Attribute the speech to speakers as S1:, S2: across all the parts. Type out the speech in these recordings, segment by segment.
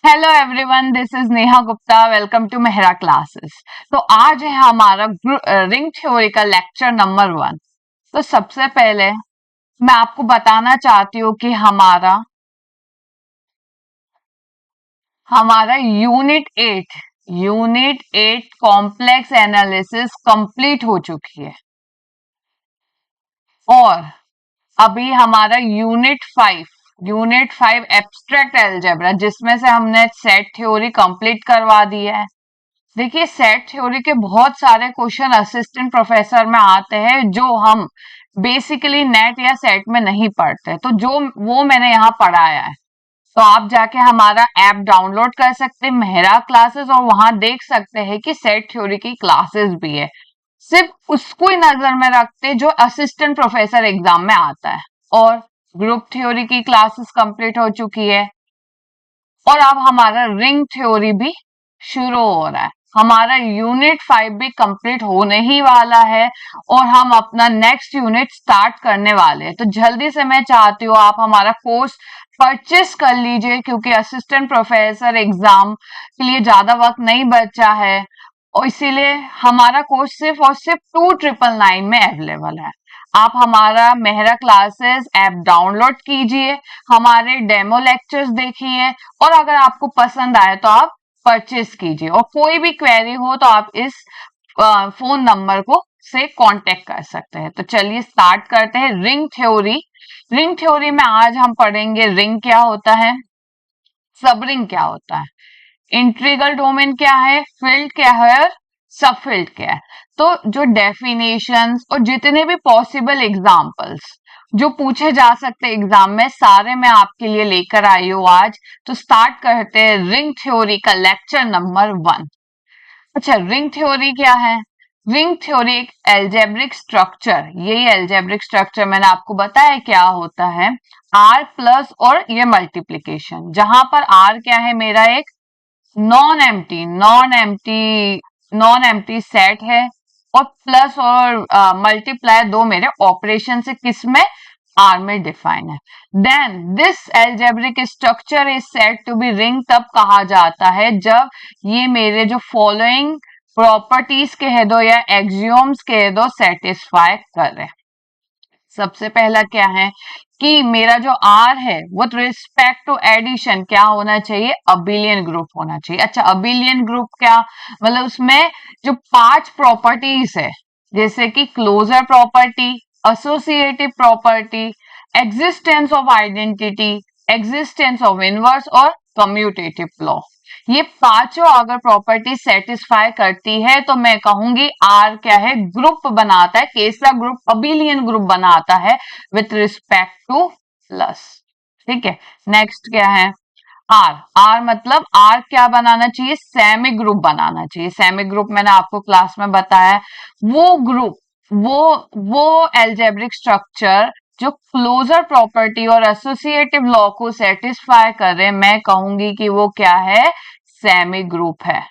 S1: Hello everyone, this is Neha Gupta. Welcome to Mehra classes. तो आज है हमारा रिंग थ्योरी का लेक्चर नंबर 1। तो सबसे पहले मैं आपको बताना चाहती हूँ कि हमारा यूनिट 8 कॉम्प्लेक्स एनालिसिस कंप्लीट हो चुकी है। और अभी हमारा यूनिट 5 एब्स्ट्रैक्ट अलजेब्रा, जिसमें से हमने सेट थ्योरी कंप्लीट करवा दी है। देखिए, सेट थ्योरी के बहुत सारे क्वेश्चन असिस्टेंट प्रोफेसर में आते हैं जो हम बेसिकली नेट या सेट में नहीं पढ़ते, तो जो वो मैंने यहाँ पढ़ाया है। तो आप जाके हमारा ऐप डाउनलोड कर सकते हैं, मेहरा क्लासेस, और वहां देख सकते हैं कि सेट थ्योरी की क्लासेस भी है। सिर्फ उसको ही नजर में रखते जो असिस्टेंट प्रोफेसर एग्जाम में आता है। और ग्रुप थ्योरी की क्लासेस कंप्लीट हो चुकी है। और अब हमारा रिंग थ्योरी भी शुरू हो रहा है। हमारा यूनिट 5 भी कंप्लीट होने ही वाला है और हम अपना नेक्स्ट यूनिट स्टार्ट करने वाले हैं। तो जल्दी से मैं चाहती हूँ आप हमारा कोर्स परचेस कर लीजिए, क्योंकि असिस्टेंट प्रोफेसर एग्जाम के लिए ज्यादा वक्त नहीं बचा है और इसीलिए हमारा कोर्स सिर्फ और सिर्फ 2999 में अवेलेबल है। आप हमारा मेहरा क्लासेस ऐप डाउनलोड कीजिए, हमारे डेमो लेक्चर्स देखिए, और अगर आपको पसंद आए तो आप परचेस कीजिए। और कोई भी क्वेरी हो तो आप इस फोन नंबर को से कांटेक्ट कर सकते हैं। तो चलिए स्टार्ट करते हैं रिंग थ्योरी में आज हम पढ़ेंगे रिंग क्या होता है, सब रिंग क्या होता है, इंटीग्रल डोमेन क्या है, फील्ड क्या है, और सब फील्ड क्या है। तो जो डेफिनेशंस और जितने भी पॉसिबल एग्जांपल्स जो पूछे जा सकते एग्जाम में, सारे मैं आपके लिए लेकर आई हूँ आज। तो स्टार्ट करते हैं रिंग थ्योरी का लेक्चर नंबर 1। अच्छा, रिंग थ्योरी क्या है? रिंग थ्योरी एक एल्जेब्रिक स्ट्रक्चर, यही एल्जेब्रिक स्ट्रक्चर मैंने आपको बताया क्या होता है। आर प्लस और ये मल्टीप्लीकेशन, जहां पर आर क्या है, मेरा एक नॉन एम्प्टी सेट है, और प्लस और मल्टीप्लाई दो मेरे ऑपरेशन से किस में, आर में डिफाइन है। Then this algebraic structure is said to be ring तब कहा जाता है जब ये मेरे जो फॉलोइंग प्रॉपर्टीज कह दो या एक्सियोम्स कह दो सेटिस्फाई कर रहे हैं। सबसे पहला क्या है कि मेरा जो आर है विथ रिस्पेक्ट टू एडिशन क्या होना चाहिए, अबिलियन ग्रुप होना चाहिए। अच्छा, अबिलियन ग्रुप क्या मतलब, उसमें जो 5 प्रॉपर्टीज है, जैसे कि closure property, associative property, existence of identity, existence of inverse और कम्यूटेटिव लॉ, ये पांचों अगर प्रॉपर्टी सेटिस्फाई करती है तो मैं कहूंगी आर क्या है, ग्रुप बनाता है, कैसा ग्रुप, अबिलियन ग्रुप बनाता है विथ रिस्पेक्ट टू प्लस। ठीक है, नेक्स्ट क्या है, आर। आर मतलब आर क्या बनाना चाहिए, सेमी ग्रुप बनाना चाहिए। सेमी ग्रुप मैंने आपको क्लास में बताया, वो ग्रुप, वो एल्जेब्रिक स्ट्रक्चर जो क्लोजर प्रॉपर्टी और एसोसिएटिव लॉ को सेटिस्फाई करे, मैं कहूंगी कि वो क्या है, सेमी ग्रुप है।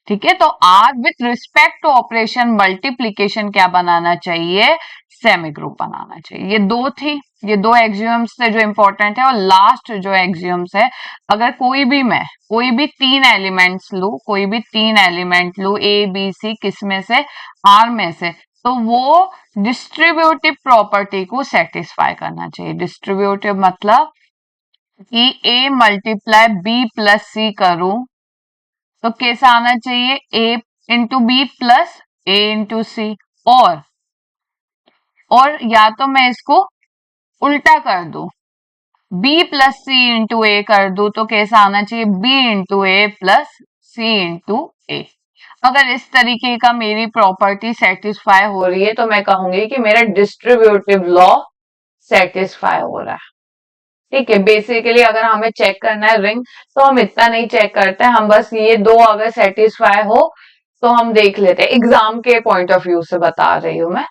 S1: ठीक है, तो r with respect to operation multiplication क्या बनाना चाहिए, सेमी ग्रुप बनाना चाहिए। ये दो एक्सियम्स थे जो इंपॉर्टेंट है। और लास्ट जो एक्सियम्स है, अगर कोई भी 3 एलिमेंट लू, ए बी सी, किस में से, आर में से, तो वो डिस्ट्रीब्यूटिव प्रॉपर्टी को सेटिस्फाई करना चाहिए। डिस्ट्रीब्यूटिव मतलब कि ए मल्टीप्लाई बी प्लस सी करूं तो कैसा आना चाहिए, ए इंटू बी प्लस ए इंटू सी। और या तो मैं इसको उल्टा कर दूं, बी प्लस सी इंटू ए कर दूं तो कैसा आना चाहिए, बी इंटू ए प्लस सी इंटू ए। अगर इस तरीके का मेरी प्रॉपर्टी सेटिस्फाई हो रही है तो मैं कहूंगी कि मेरा डिस्ट्रीब्यूटिव लॉ सेटिस्फाई हो रहा है। ठीक है, बेसिकली अगर हमें चेक करना है रिंग, तो हम इतना नहीं चेक करते हैं, हम बस ये दो अगर सेटिस्फाई हो तो हम देख लेते हैं। एग्जाम के पॉइंट ऑफ व्यू से बता रही हूं मैं।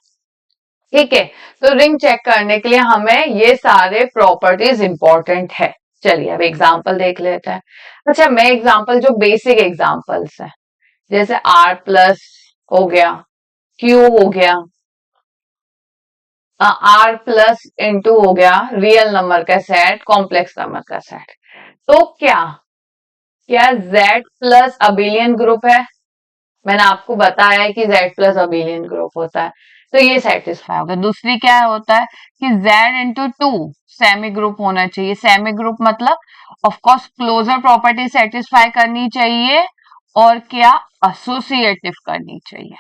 S1: ठीक है, तो रिंग चेक करने के लिए हमें ये सारे प्रॉपर्टीज इंपॉर्टेंट है। चलिए अब एग्जाम्पल देख लेते हैं। अच्छा, मैं एग्जाम्पल जो बेसिक एग्जाम्पल्स है, जैसे आर प्लस हो गया, क्यू हो गया, आर प्लस इंटू हो गया रियल नंबर का सेट, कॉम्प्लेक्स नंबर का सेट। तो क्या क्या Z प्लस अबिलियन ग्रुप है? मैंने आपको बताया है कि Z प्लस अबिलियन ग्रुप होता है, तो ये सेटिस्फाई होगा। दूसरी क्या होता है कि Z into two semi group होना चाहिए। सेमी ग्रुप मतलब of course closure property satisfy करनी चाहिए और क्या एसोसिएटिव करनी चाहिए,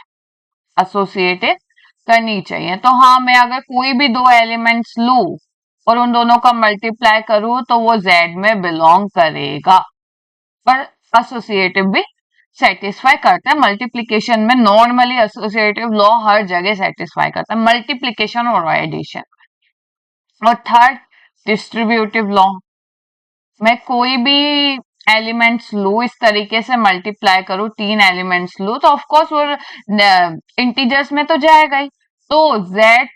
S1: एसोसिएटिव करनी चाहिए। तो हाँ, मैं अगर कोई भी दो एलिमेंट्स लूं और उन दोनों का मल्टीप्लाई करूं तो वो Z में बिलोंग करेगा, पर एसोसिएटिव भी सेटिस्फाई करता है। मल्टीप्लिकेशन में नॉर्मली एसोसिएटिव लॉ हर जगह सेटिस्फाई करता है, मल्टीप्लिकेशन और एडिशन। और थर्ड, डिस्ट्रीब्यूटिव लॉ। मैं कोई भी एलिमेंट्स लू, इस तरीके से मल्टीप्लाई करूं, तीन एलिमेंट्स लू, तो ऑफकोर्स वो इंटीजर्स में तो जाएगा ही। तो z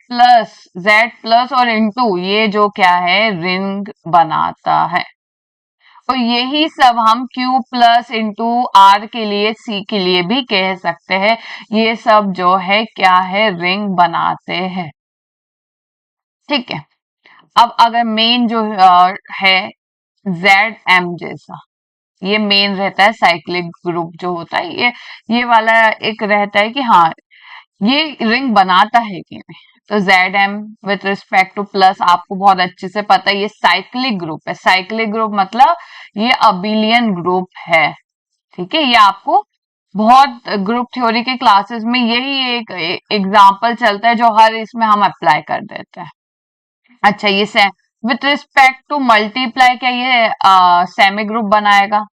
S1: प्लस और इंटू ये जो क्या है, रिंग बनाता है। तो यही सब हम Q प्लस इंटू R के लिए, C के लिए भी कह सकते हैं। ये सब जो है क्या है, रिंग बनाते हैं। ठीक है। अब अगर मेन जो है ZM जैसा, ये मेन रहता है साइक्लिक ग्रुप जो होता है, ये वाला एक रहता है कि हाँ ये रिंग बनाता है कि नहीं। तो ZM with respect two plus आपको बहुत अच्छे से पता है, ये साइक्लिक ग्रुप है। साइक्लिक ग्रुप मतलब ये अबिलियन ग्रुप है। ठीक है, ये आपको बहुत ग्रुप थ्योरी के क्लासेस में यही एक एग्जाम्पल चलता है जो हर इसमें हम अप्लाई कर देते हैं। अच्छा, ये से विथ रिस्पेक्ट टू मल्टीप्लाई क्या ये सेमी ग्रुप बनाएगा?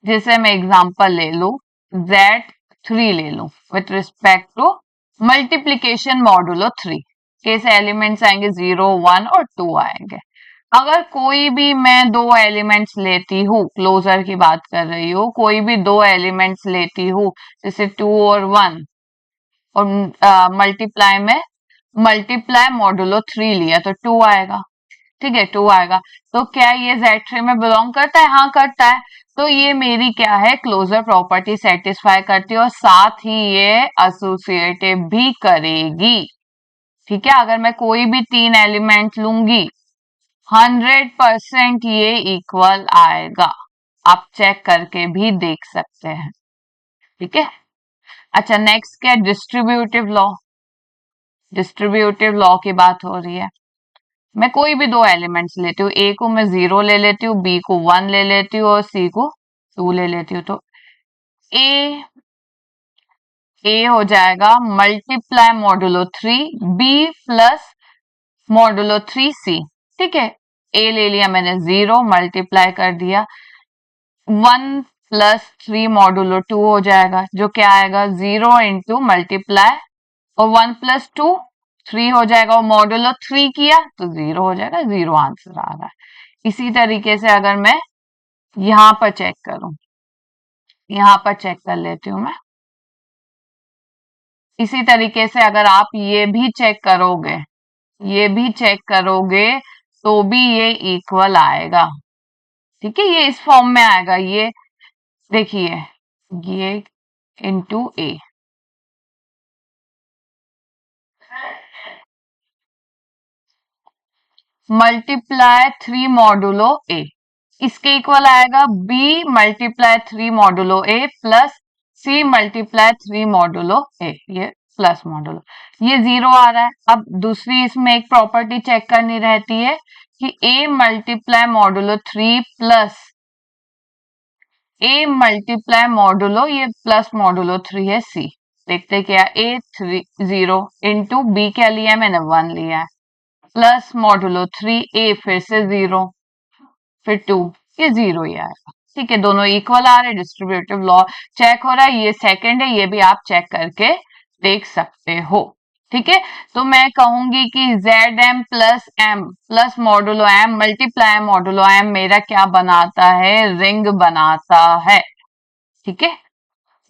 S1: जैसे मैं एग्जांपल ले लू, Z3 ले लू, with respect to multiplication modulo 3, कैसे एलिमेंट्स आएंगे 0, 1 और 2 आएंगे। अगर कोई भी मैं दो एलिमेंट्स लेती हूँ, क्लोजर की बात कर रही हूँ, कोई भी दो एलिमेंट्स लेती हूँ जैसे 2 और 1, और मल्टीप्लाई में मल्टीप्लाई मॉडुलो 3 लिया तो 2 आएगा। ठीक है, 2 आएगा। तो क्या ये Z3 में बिलोंग करता है? हाँ करता है। तो ये मेरी क्या है, क्लोजर प्रॉपर्टी सेटिस्फाई करती है और साथ ही ये एसोसिएटिव भी करेगी। ठीक है, अगर मैं कोई भी तीन एलिमेंट लूंगी 100% ये इक्वल आएगा। आप चेक करके भी देख सकते हैं। ठीक है। अच्छा, नेक्स्ट क्या, डिस्ट्रीब्यूटिव लॉ। डिस्ट्रीब्यूटिव लॉ की बात हो रही है। मैं कोई भी दो एलिमेंट्स लेती हूँ, ए को मैं 0 ले लेती हूँ, बी को 1 ले लेती हूँ और सी को 2 ले लेती हूँ। तो ए हो जाएगा multiply modulo 3 b plus modulo 3 c. ठीक है, ए ले लिया मैंने 0, मल्टीप्लाई कर दिया, 1 प्लस 3 मॉडुलो 2 हो जाएगा, जो क्या आएगा 0 इंटू मल्टीप्लाई और 1 प्लस 2 3 हो जाएगा, और मॉडुलो 3 किया तो 0 हो जाएगा, 0 आंसर आ रहा है। इसी तरीके से अगर मैं यहां पर चेक करूं, यहां पर चेक कर लेती हूं मैं। इसी तरीके से अगर आप ये भी चेक करोगे, ये भी चेक करोगे, तो भी ये इक्वल आएगा। ठीक है, ये इस फॉर्म में आएगा, ये देखिए, ये इंटू ए। मल्टीप्लाई 3 मॉडुलो ए, इसके इक्वल आएगा बी मल्टीप्लाई 3 मॉडुलो ए प्लस सी मल्टीप्लाई 3 मॉडुलो ए, ये प्लस मॉडुलो, ये 0 आ रहा है। अब दूसरी इसमें एक प्रॉपर्टी चेक करनी रहती है कि A multiply modulo 3 plus A multiply modulo, ये प्लस मॉडुलो 3 है सी। देखते क्या, A3 0 इंटू बी क्या लिया मैंने 1 लिया है, प्लस मॉडुलो 3 ए फिर से 0 फिर 2, ये 0 ही आएगा। ठीक है, दोनों इक्वल आ रहे, डिस्ट्रीब्यूटिव लॉ चेक हो रहा है। ये सेकंड है, ये भी आप चेक करके देख सकते हो। ठीक है, तो मैं कहूंगी कि ZM plus M plus modulo M multiply modulo M मेरा क्या बनाता है, रिंग बनाता है। ठीक है,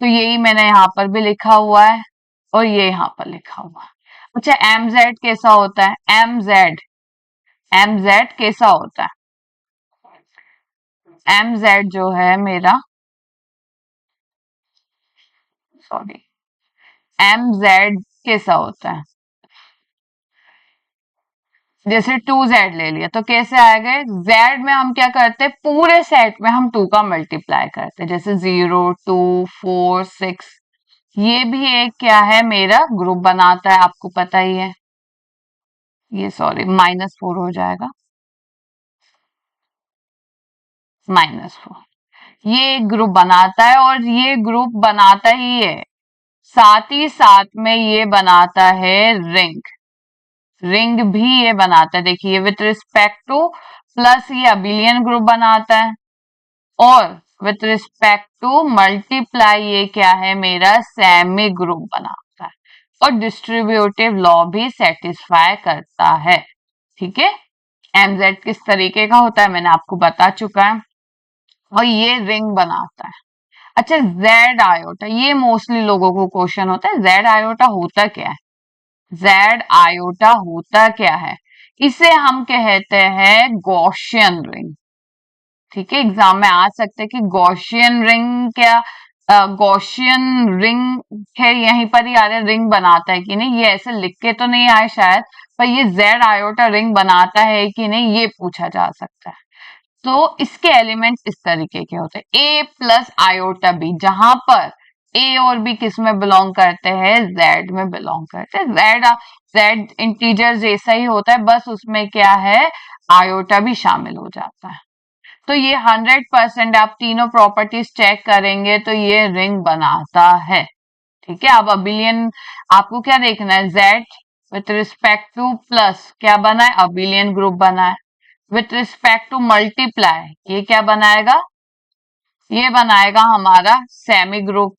S1: तो यही मैंने यहाँ पर भी लिखा हुआ है और ये यहाँ पर लिखा हुआ है। अच्छा, MZ कैसा होता है? MZ कैसा होता है? MZ जो है मेरा, सॉरी, MZ कैसा होता है? जैसे 2z ले लिया तो कैसे आएगा, z में हम क्या करते हैं, पूरे सेट में हम 2 का मल्टीप्लाई करते हैं, जैसे 0 2 4 6, ये भी एक क्या है मेरा ग्रुप बनाता है, आपको पता ही है। ये सॉरी -4 हो जाएगा, -4, ये एक ग्रुप बनाता है और ये ग्रुप बनाता ही है, साथ ही साथ में ये बनाता है रिंग, रिंग भी ये बनाता है, देखिए विथ रिस्पेक्ट टू, प्लस ये अबिलियन ग्रुप बनाता है, और विथ रिस्पेक्ट टू मल्टीप्लाई ये क्या है मेरा सेमी ग्रुप बनाता है, और डिस्ट्रीब्यूटिव लॉ भी सेटिस्फाई करता है। ठीक है, एमजेड किस तरीके का होता है मैंने आपको बता चुका है, और ये रिंग बनाता है। अच्छा, जेड आयोटा, ये मोस्टली लोगों को क्वेश्चन होता है, जेड आयोटा होता क्या है, जेड आयोटा होता क्या है, इसे हम कहते हैं गॉसियन रिंग। ठीक है, एग्जाम में आ सकते हैं कि गॉसियन रिंग क्या, गॉसियन रिंग है, यहीं पर ही आ रहा है रिंग बनाता है कि नहीं, ये ऐसे लिख के तो नहीं आए शायद, पर ये जेड आयोटा रिंग बनाता है कि नहीं ये पूछा जा सकता है। तो इसके एलिमेंट्स इस तरीके के होते हैं, ए प्लस आयोटा बी, जहां पर ए और बी किस में बिलोंग करते हैं, जेड में बिलोंग करते हैं। जेड जेड इंटीजर जैसा ही होता है, बस उसमें क्या है आयोटा भी शामिल हो जाता है। तो ये 100% आप तीनों प्रॉपर्टीज चेक करेंगे तो ये रिंग बनाता है। ठीक है, अब अबिलियन आपको क्या देखना है, Z with respect two plus क्या बना है, अबिलियन ग्रुप बना है, विथ रिस्पेक्ट टू मल्टीप्लाई ये क्या बनाएगा, ये बनाएगा हमारा सेमी ग्रुप,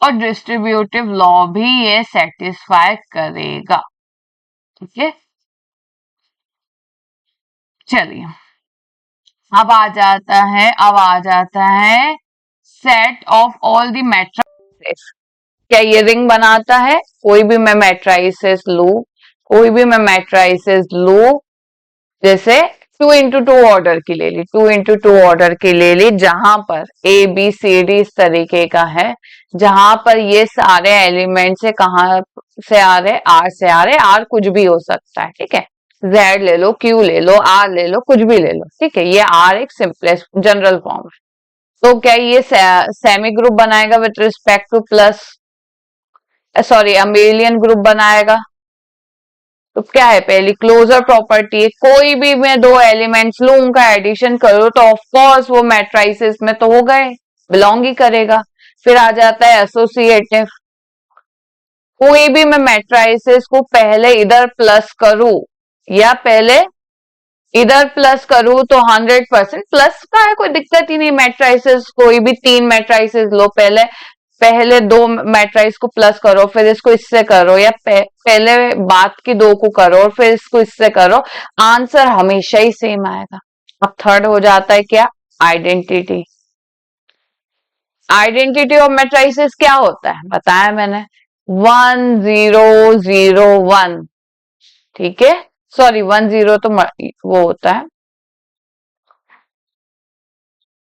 S1: और डिस्ट्रीब्यूटिव लॉ भी ये सेटिस्फाई करेगा। ठीक है, चलिए अब आ जाता है set of all the matrices. क्या ये रिंग बनाता है, कोई भी मैं मैट्राइसेस लू, कोई भी मैं मैट्राइसेस लू, जैसे 2x2 ऑर्डर की ले ली, 2x2 ऑर्डर की ले ली, जहां पर ए बी सी डी इस तरीके का है, जहां पर ये सारे एलिमेंट से कहां से आ रहे, आर से आ रहे, आर कुछ भी हो सकता है। ठीक है, जेड ले लो, क्यू ले लो, आर ले लो, कुछ भी ले लो। ठीक है, ये आर एक सिंपलेस्ट जनरल फॉर्म है। तो क्या ये सेमी ग्रुप बनाएगा with respect two plus, sorry abelian group बनाएगा। तो क्या है, पहली क्लोजर प्रॉपर्टी है, कोई भी मैं दो एलिमेंट्स लू उनका एडिशन करो तो ऑफ कोर्स वो मैट्राइसिस में तो हो गए, बिलोंग ही करेगा। फिर आ जाता है एसोसिएटिव, कोई भी मैं मैट्राइसिस को पहले इधर प्लस करूं या पहले इधर प्लस करूं तो 100% प्लस का है, कोई दिक्कत ही नहीं। मैट्राइसिस कोई भी 3 मैट्राइसिस लो, पहले पहले 2 मैट्राइस को प्लस करो, फिर इसको इससे करो, या पहले बात की 2 को करो और फिर इसको इससे करो, आंसर हमेशा ही सेम आएगा। अब थर्ड हो जाता है क्या, आइडेंटिटी। आइडेंटिटी ऑफ मैट्राइसिस क्या होता है बताया मैंने, 1 0 0 1। ठीक है, सॉरी 1 0 तो वो होता है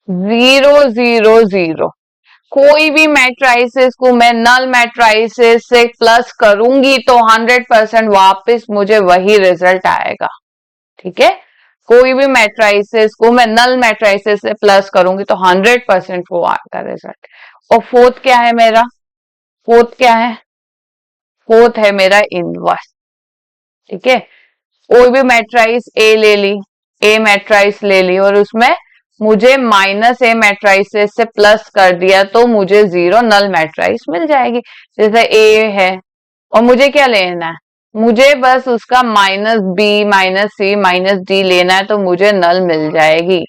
S1: 0 0 0। कोई भी मैट्राइसिस को मैं नल मैट्राइसिस से प्लस करूंगी तो 100% वापस मुझे वही रिजल्ट आएगा। ठीक है, कोई भी मैट्राइसिस को मैं नल मैट्राइसिस से प्लस करूंगी तो 100% वो आएगा रिजल्ट। और फोर्थ क्या है मेरा, फोर्थ क्या है, फोर्थ है मेरा इनवर्स। ठीक है, कोई भी मैट्राइस ए ले ली, ए मैट्राइस ले ली और उसमें मुझे माइनस ए मैट्राइसेस से प्लस कर दिया तो मुझे 0 नल मैट्राइस मिल जाएगी। जैसे ए है और मुझे क्या लेना है, मुझे बस उसका माइनस बी माइनस सी माइनस डी लेना है तो मुझे नल मिल जाएगी।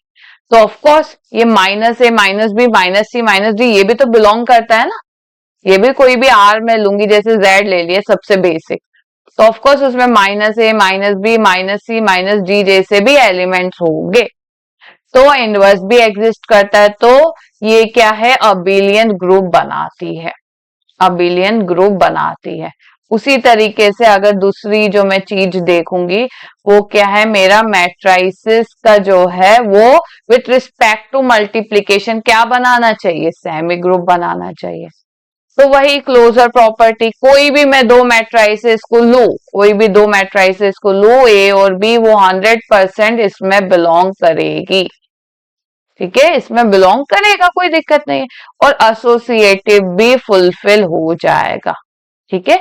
S1: तो ऑफ कोर्स ये माइनस ए माइनस बी माइनस सी माइनस डी ये भी तो बिलोंग करता है ना, ये भी कोई भी आर में लूंगी, जैसे जेड ले लिया सबसे बेसिक, तो ऑफ कोर्स उसमें माइनस ए माइनस बी माइनस सी माइनस डी जैसे भी एलिमेंट्स होंगे। तो इनवर्स भी एग्जिस्ट करता है, तो ये क्या है, अबिलियन ग्रुप बनाती है, अबिलियन ग्रुप बनाती है। उसी तरीके से अगर दूसरी जो मैं चीज देखूंगी वो क्या है, मेरा मैट्राइसिस का जो है वो विथ रिस्पेक्ट टू मल्टीप्लीकेशन क्या बनाना चाहिए, सेमी ग्रुप बनाना चाहिए। तो वही क्लोजर प्रॉपर्टी, कोई भी मैं दो मैट्राइसेस को लू, कोई भी दो मैट्राइसेस को लू ए और बी, वो 100% इसमें बिलोंग करेगी। ठीक है, इसमें बिलोंग करेगा, कोई दिक्कत नहीं है, और एसोसिएटिव भी फुलफिल हो जाएगा। ठीक है,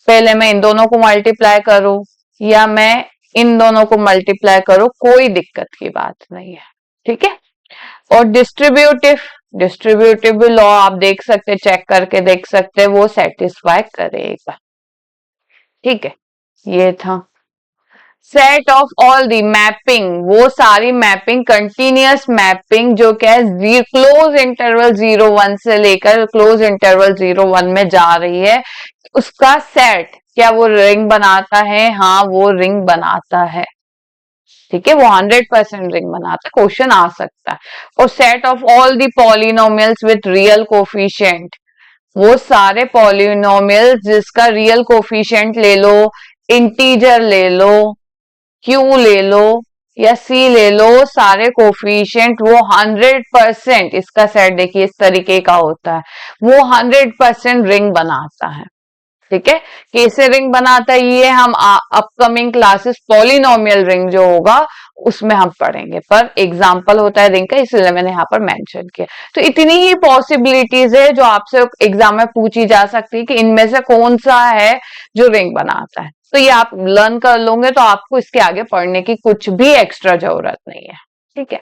S1: पहले मैं इन दोनों को मल्टीप्लाई करूं या मैं इन दोनों को मल्टीप्लाई करूं, कोई दिक्कत की बात नहीं है। ठीक है, और डिस्ट्रीब्यूटिव, डिस्ट्रीब्यूटिव भी लॉ आप देख सकते हैं, चेक करके देख सकते हैं, वो सेटिस्फाई करेगा। ठीक है, ये था set of all the mapping, वो सारी मैपिंग, कंटिन्यूअस मैपिंग जो क्या है क्लोज इंटरवल 0 1 से लेकर क्लोज इंटरवल 0 1 में जा रही है, उसका सेट क्या वो रिंग बनाता है? हाँ, वो रिंग बनाता है। ठीक है, वो 100% रिंग बनाता है, क्वेश्चन आ सकता है। और set of all the polynomials with real coefficient, वो सारे पॉलिनोमियल्स जिसका रियल कोफिशिएंट ले लो, इंटीजर ले लो, क्यू ले लो या सी ले लो, सारे कोफिशिएंट वो 100%, इसका सेट देखिए इस तरीके का होता है, वो 100% रिंग बनाता है। ठीक है, कैसे रिंग बनाता है ये हम अपकमिंग क्लासेस पॉलिनोमियल रिंग जो होगा उसमें हम पढ़ेंगे, पर एग्जांपल होता है रिंग का, इसलिए मैंने यहाँ पर मेंशन किया। तो इतनी ही पॉसिबिलिटीज है जो आपसे एग्जाम में पूछी जा सकती है कि इनमें से कौन सा है जो रिंग बनाता है। तो ये आप लर्न कर लोगे तो आपको इसके आगे पढ़ने की कुछ भी एक्स्ट्रा जरूरत नहीं है। ठीक है,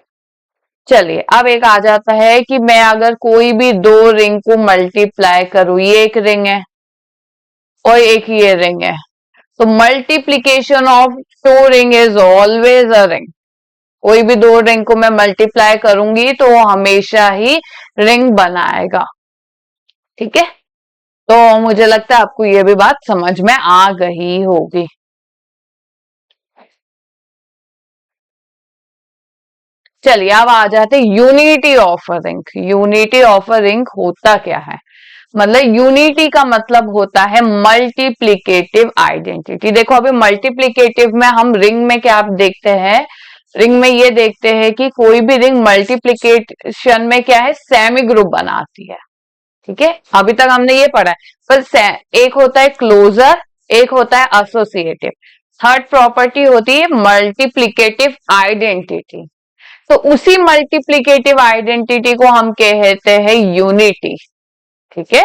S1: चलिए अब एक आ जाता है कि मैं अगर कोई भी दो रिंग को मल्टीप्लाई करूं, ये एक रिंग है और एक ये रिंग है, तो multiplication of two ring is always a ring. कोई भी दो रिंग को मैं मल्टीप्लाई करूंगी तो वो हमेशा ही रिंग बनाएगा। ठीक है, तो मुझे लगता है आपको ये भी बात समझ में आ गई होगी। चलिए अब आ जाते unity of a ring. Unity of a ring होता क्या है? मतलब यूनिटी का मतलब होता है मल्टीप्लीकेटिव आइडेंटिटी। देखो अभी मल्टीप्लीकेटिव में हम रिंग में क्या आप देखते हैं, रिंग में ये देखते हैं कि कोई भी रिंग मल्टीप्लीकेशन में क्या है, सेमी ग्रुप बनाती है। ठीक है, अभी तक हमने ये पढ़ा है, पर एक होता है क्लोजर, एक होता है एसोसिएटिव। थर्ड प्रॉपर्टी होती है मल्टीप्लीकेटिव आइडेंटिटी। तो उसी मल्टीप्लीकेटिव आइडेंटिटी को हम कहते हैं यूनिटी। ठीक है,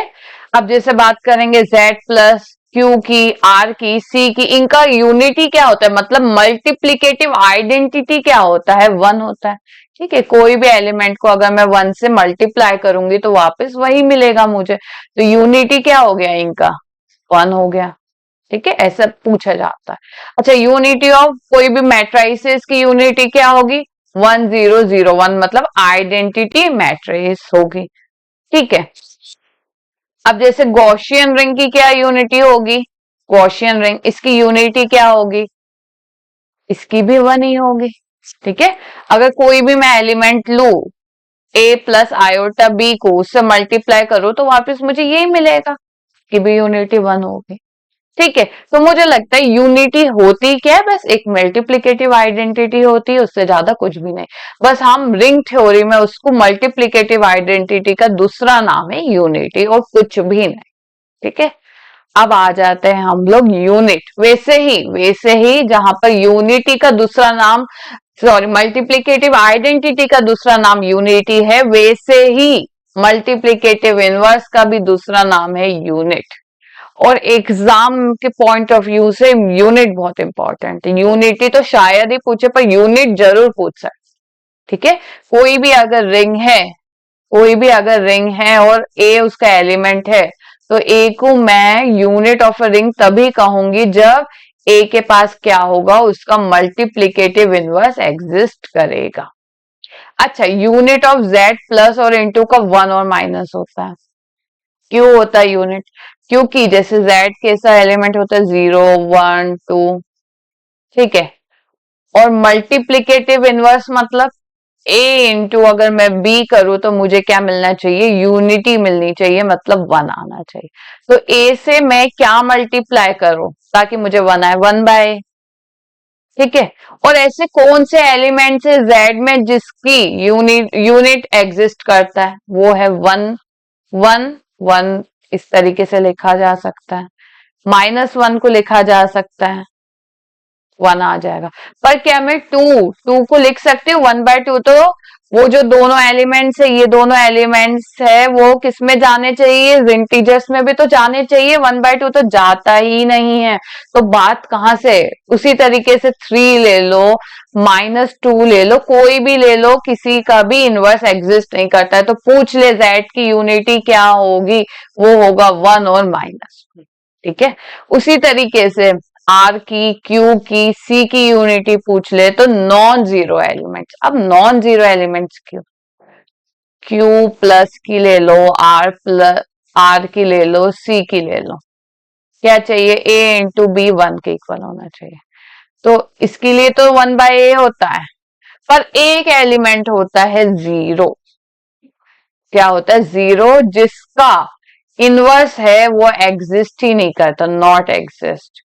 S1: अब जैसे बात करेंगे Z प्लस Q की, R की, C की, इनका यूनिटी क्या होता है, मतलब मल्टीप्लीकेटिव आइडेंटिटी क्या होता है, 1 होता है। ठीक है, कोई भी एलिमेंट को अगर मैं 1 से मल्टीप्लाई करूंगी तो वापस वही मिलेगा मुझे, तो यूनिटी क्या हो गया इनका, 1 हो गया। ठीक है, ऐसा पूछा जाता है। अच्छा, यूनिटी ऑफ कोई भी मैट्राइसेस की यूनिटी क्या होगी, 1 0 0 1, मतलब आइडेंटिटी मैट्रिक्स होगी। ठीक है, अब जैसे गॉसियन रिंग की क्या यूनिटी होगी, गॉसियन रिंग, इसकी यूनिटी क्या होगी, इसकी भी 1 ही होगी। ठीक है, अगर कोई भी मैं एलिमेंट लू a प्लस आयोटा बी को, उससे मल्टीप्लाई करो तो वापस मुझे यही मिलेगा, कि भी यूनिटी 1 होगी। ठीक है, तो मुझे लगता है यूनिटी होती क्या है, बस एक मल्टीप्लीकेटिव आइडेंटिटी होती है, उससे ज्यादा कुछ भी नहीं। बस हम रिंग थ्योरी में उसको मल्टीप्लीकेटिव आइडेंटिटी का दूसरा नाम है यूनिटी, और कुछ भी नहीं। ठीक है, अब आ जाते हैं हम लोग यूनिट। वैसे ही जहां पर यूनिटी का दूसरा नाम, सॉरी, मल्टीप्लीकेटिव आइडेंटिटी का दूसरा नाम यूनिटी है, वैसे ही मल्टीप्लीकेटिव इनवर्स का भी दूसरा नाम है यूनिट। और एग्जाम के पॉइंट ऑफ व्यू से यूनिट बहुत इंपॉर्टेंट है। यूनिटी तो शायद ही पूछे, पर यूनिट जरूर पूछ सकते। ठीक है, कोई भी अगर रिंग है, कोई भी अगर रिंग है और ए उसका एलिमेंट है, तो ए को मैं यूनिट ऑफ अ रिंग तभी कहूंगी जब ए के पास क्या होगा, उसका मल्टीप्लीकेटिव इनवर्स एग्जिस्ट करेगा। अच्छा, यूनिट ऑफ जेड प्लस और इनटू का 1 और माइनस होता है। क्यों होता है यूनिट? क्योंकि जैसे z कैसा एलिमेंट होता है, 0 1 2। ठीक है, और मल्टीप्लीकेटिव इनवर्स मतलब a इंटू अगर मैं b करूं तो मुझे क्या मिलना चाहिए, यूनिटी मिलनी चाहिए, मतलब 1 आना चाहिए। तो a से मैं क्या मल्टीप्लाई करूं ताकि मुझे 1 आए, 1 बाय। ठीक है, और ऐसे कौन से एलिमेंट है z में जिसकी यूनिट एग्जिस्ट करता है, वो है 1 1 1 इस तरीके से लिखा जा सकता है, -1 को लिखा जा सकता है, 1 आ जाएगा। पर क्या मैं टू को लिख सकती हूँ 1/2? तो वो जो दोनों एलिमेंट्स है, ये दोनों एलिमेंट्स है, वो किस में जाने चाहिए? इंटीजर्स में भी तो जाने चाहिए। 1/2 तो जाता ही नहीं है, तो बात कहाँ से? उसी तरीके से 3 ले लो, -2 ले लो, कोई भी ले लो, किसी का भी इनवर्स एग्जिस्ट नहीं करता है। तो पूछ ले z की यूनिटी क्या होगी? वो होगा 1 और -1। ठीक है, उसी तरीके से आर की, क्यू की, सी की यूनिटी पूछ ले तो नॉन जीरो एलिमेंट्स। अब नॉन जीरो एलिमेंट्स क्यों? क्यू प्लस की ले लो, आर की ले लो, सी की ले लो, क्या चाहिए? ए इंटू बी 1 के इक्वल होना चाहिए। तो इसके लिए तो 1/a होता है, पर एक एलिमेंट होता है जीरो। क्या होता है? जीरो, जिसका इनवर्स है वो एग्जिस्ट ही नहीं करता, नॉट एग्जिस्ट।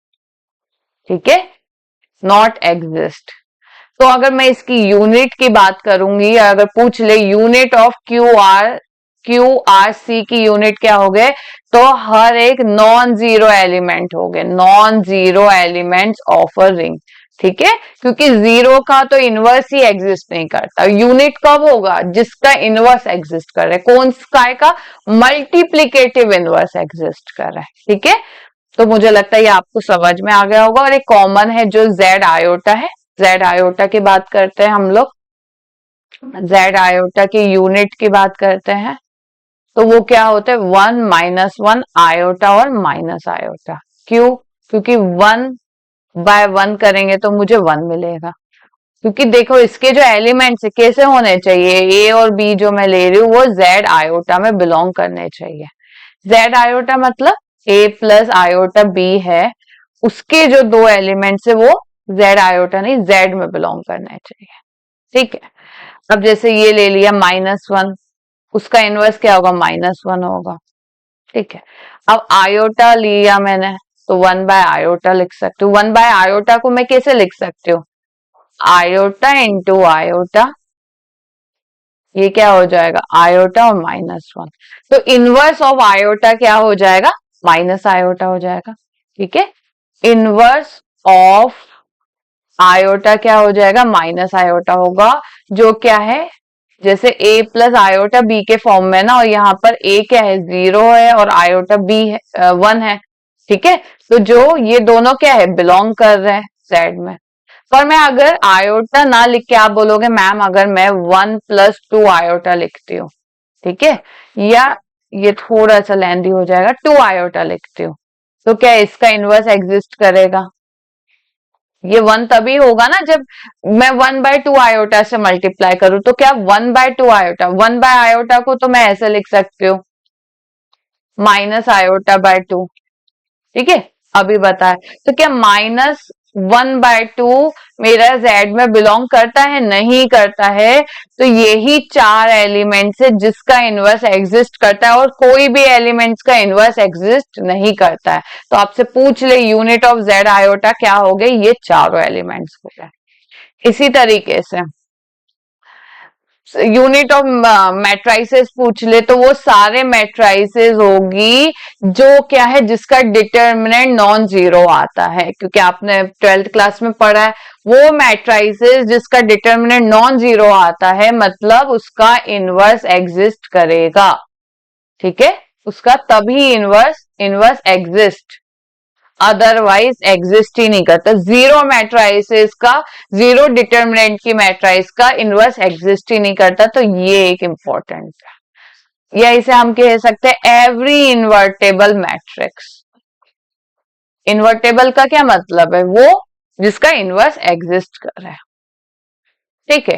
S1: ठीक है, नॉट एग्जिस्ट। तो अगर मैं इसकी यूनिट की बात करूंगी, अगर पूछ ले unit of q r c की यूनिट क्या हो गए? तो हर एक नॉन जीरो एलिमेंट हो गए, non zero elements of a ring. ठीक है, क्योंकि जीरो का तो इनवर्स ही एग्जिस्ट नहीं करता। यूनिट कब होगा? जिसका इनवर्स एग्जिस्ट कर रहा है। कौन काय का? मल्टीप्लीकेटिव इनवर्स एग्जिस्ट कर रहा है। ठीक है, तो मुझे लगता है ये आपको समझ में आ गया होगा। और एक कॉमन है जो जेड आयोटा है, जेड आयोटा की बात करते हैं हम लोग, जेड आयोटा की यूनिट की बात करते हैं। तो वो क्या होता है? 1 -1 आयोटा और माइनस आयोटा। क्यों? क्योंकि 1/1 करेंगे तो मुझे 1 मिलेगा। क्योंकि देखो इसके जो एलिमेंट्स कैसे होने चाहिए, ए और बी जो मैं ले रही हूँ वो जेड आयोटा में बिलोंग करने चाहिए। जेड आयोटा मतलब ए प्लस आयोटा बी है, उसके जो दो एलिमेंट्स है वो जेड आयोटा नहीं, जेड में बिलोंग करने चाहिए। ठीक है, अब जैसे ये ले लिया -1, उसका इनवर्स क्या होगा? -1 होगा। ठीक है, अब आयोटा लिया मैंने तो 1/आयोटा लिख सकती हूँ। 1/आयोटा को मैं कैसे लिख सकती हूँ? आयोटा इंटू आयोटा, ये क्या हो जाएगा? आयोटा और -1। तो इनवर्स ऑफ आयोटा क्या हो जाएगा? माइनस आयोटा हो जाएगा। ठीक है, इनवर्स ऑफ आयोटा क्या हो जाएगा? माइनस आयोटा होगा। जो क्या है? जैसे a प्लस आयोटा b के फॉर्म में ना, और यहाँ पर a क्या है? 0 है और आयोटा b है 1 है। ठीक है, तो जो ये दोनों क्या है? बिलोंग कर रहे हैं जेड में। पर मैं अगर आयोटा ना लिख के, आप बोलोगे मैम अगर मैं 1 + 2 आयोटा लिखती हूँ, ठीक है, या ये थोड़ा सा लेंदी हो जाएगा, 2 आयोटा लिखती हूँ, तो क्या इसका इनवर्स एग्जिस्ट करेगा? ये 1 तभी होगा ना जब मैं 1/2 आयोटा से मल्टीप्लाई करूं। तो क्या 1/2 आयोटा, 1/आयोटा को तो मैं ऐसे लिख सकती हूँ -आयोटा/2। ठीक है, अभी बताए तो क्या -1/2 मेरा जेड में बिलोंग करता है? नहीं करता है। तो यही 4 एलिमेंट्स है जिसका इनवर्स एग्जिस्ट करता है, और कोई भी एलिमेंट्स का इनवर्स एग्जिस्ट नहीं करता है। तो आपसे पूछ ले यूनिट ऑफ जेड आयोटा क्या हो गई? ये चारों एलिमेंट्स हो गए। इसी तरीके से यूनिट ऑफ मैट्राइसेस पूछ ले तो वो सारे मैट्राइसेस होगी जो क्या है? जिसका डिटर्मिनेंट नॉन जीरो आता है, क्योंकि आपने 12th क्लास में पढ़ा है। वो मैट्राइसेस जिसका डिटर्मिनेंट नॉन जीरो आता है मतलब उसका इनवर्स एग्जिस्ट करेगा। ठीक है, उसका तभी इनवर्स एग्जिस्ट, अदरवाइज एग्जिस्ट ही नहीं करता। जीरो मैट्राइसेस का, जीरो डिटर्मिनेंट की मैट्राइस का इनवर्स एग्जिस्ट ही नहीं करता। तो ये एक इंपॉर्टेंट है, या इसे हम कह सकते हैं एवरी इन्वर्टेबल मैट्रिक्स। इन्वर्टेबल का क्या मतलब है? वो जिसका इनवर्स एग्जिस्ट कर रहा है। ठीक है,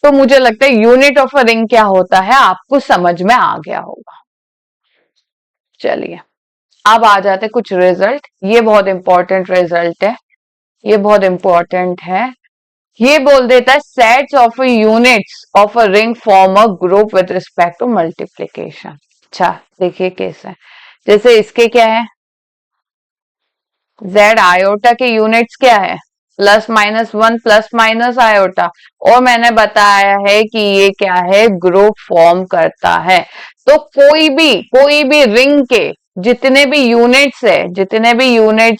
S1: तो मुझे लगता है यूनिट ऑफ अ रिंग क्या होता है आपको समझ में आ गया होगा। चलिए अब आ जाते कुछ रिजल्ट। ये बहुत इंपॉर्टेंट रिजल्ट है, ये बहुत इंपॉर्टेंट है। ये बोल देता है sets of units of a ring form a group with respect to multiplication. अच्छा देखिए कैसे, जैसे इसके क्या है? जेड आयोटा के यूनिट्स क्या है? +-1 +- और मैंने बताया है कि ये क्या है, ग्रुप फॉर्म करता है। तो कोई भी रिंग के जितने भी यूनिट्स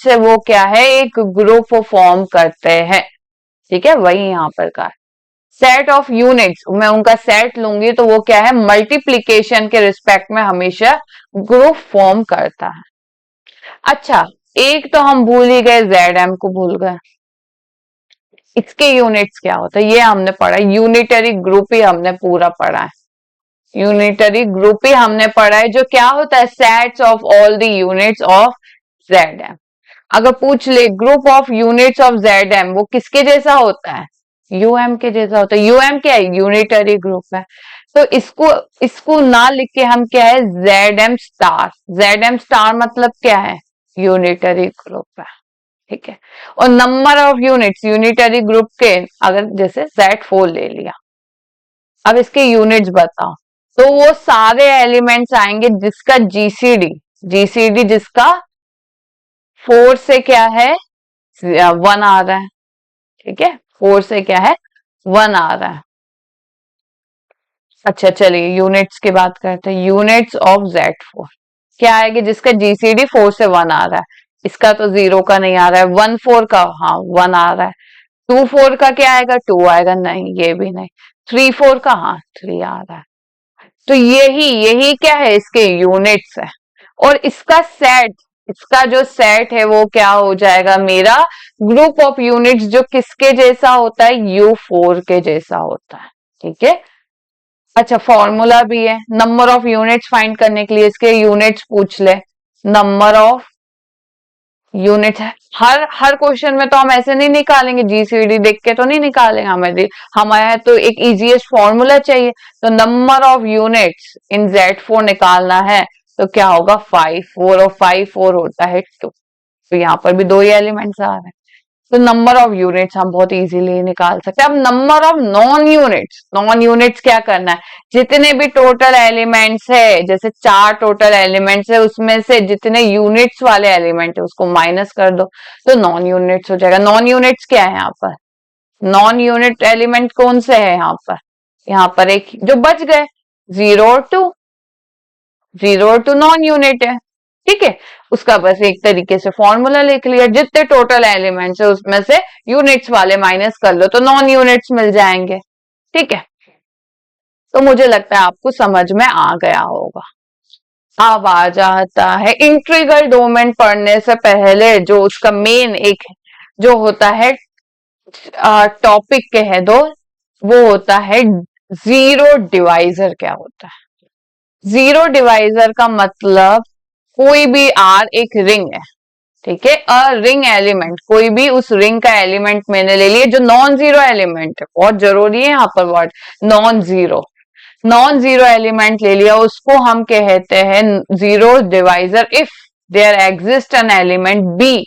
S1: है वो क्या है, एक ग्रुप फॉर्म करते हैं। ठीक है, वही यहाँ पर का सेट ऑफ यूनिट्स, मैं उनका सेट लूंगी तो वो क्या है, मल्टीप्लीकेशन के रिस्पेक्ट में हमेशा ग्रुप फॉर्म करता है। अच्छा, एक तो हम भूल ही गए, जेड को भूल गए। इसके यूनिट्स क्या होता है ये हमने पढ़ा, यूनिटरी ग्रुप ही हमने पूरा पढ़ा है। यूनिटरी ग्रुप ही हमने पढ़ा है, जो क्या होता है, sets of all the units of z m. अगर पूछ ले group of units of z m, वो किसके जैसा होता है, यूएम के जैसा होता है। यूएम क्या है, यूनिटरी ग्रुप है। तो इसको इसको ना लिख के हम क्या है, z m star. Z m star मतलब क्या है, यूनिटरी ग्रुप है। ठीक है, और number of units unitary group के, अगर जैसे Z4 ले लिया, अब इसके यूनिट्स बताओ, तो वो सारे एलिमेंट्स आएंगे जिसका जीसीडी जिसका 4 से क्या है, 1 आ रहा है। ठीक है, 4 से क्या है, 1 आ रहा है। अच्छा चलिए यूनिट्स की बात करते हैं। यूनिट्स ऑफ Z4 क्या आएगी, जिसका जीसीडी 4 से 1 आ रहा है। इसका तो 0 का नहीं आ रहा है, 1 4 का हाँ 1 आ रहा है। 2 4 का क्या आएगा, 2 आएगा, नहीं ये भी नहीं। 3 4 का हाँ 3 आ रहा है। तो यही यही क्या है, इसके यूनिट्स है। और इसका जो सेट है वो क्या हो जाएगा, मेरा ग्रुप ऑफ यूनिट्स, जो किसके जैसा होता है, U4 के जैसा होता है। ठीक है, अच्छा फॉर्मूला भी है नंबर ऑफ यूनिट्स फाइंड करने के लिए, इसके यूनिट्स पूछ ले। नंबर ऑफ यूनिट है, हर क्वेश्चन में तो हम ऐसे नहीं निकालेंगे, जीसीडी देख के तो नहीं निकालेंगे, हमारे तो एक इजीएस्ट फॉर्मूला चाहिए। तो number of units in Z4 निकालना है, तो क्या होगा, 5 4 और 5 4 होता है 2। तो यहाँ पर भी 2 ही एलिमेंट्स आ रहे हैं। तो नंबर ऑफ यूनिट्स हम बहुत इजीली निकाल सकते हैं। अब नंबर ऑफ नॉन यूनिट्स क्या करना है, जितने भी टोटल एलिमेंट्स है, जैसे 4 टोटल एलिमेंट्स है, उसमें से जितने यूनिट्स वाले एलिमेंट है उसको माइनस कर दो, तो नॉन यूनिट्स हो जाएगा। नॉन यूनिट्स क्या है यहाँ पर, नॉन यूनिट एलिमेंट कौन से है यहाँ पर एक जो बच गए, 0 और 2। 0 और 2 नॉन यूनिट है। ठीक है, उसका बस एक तरीके से फॉर्मूला लिख लिया, जितने टोटल एलिमेंट्स है उसमें से यूनिट्स वाले माइनस कर लो तो नॉन यूनिट्स मिल जाएंगे। ठीक है, तो मुझे लगता है आपको समझ में आ गया होगा। अब आ जाता है इंटीग्रल डोमेन पढ़ने से पहले जो उसका मेन एक जो होता है टॉपिक कह दो, वो होता है जीरो डिवाइजर। क्या होता है जीरो डिवाइजर का मतलब, कोई भी आर एक रिंग है, ठीक है, अ रिंग एलिमेंट, कोई भी उस रिंग का एलिमेंट मैंने ले लिया जो नॉन जीरो एलिमेंट है, बहुत जरूरी है यहाँ पर वर्ड नॉन जीरो एलिमेंट ले लिया, उसको हम कहते हैं zero divisor if there exist an element b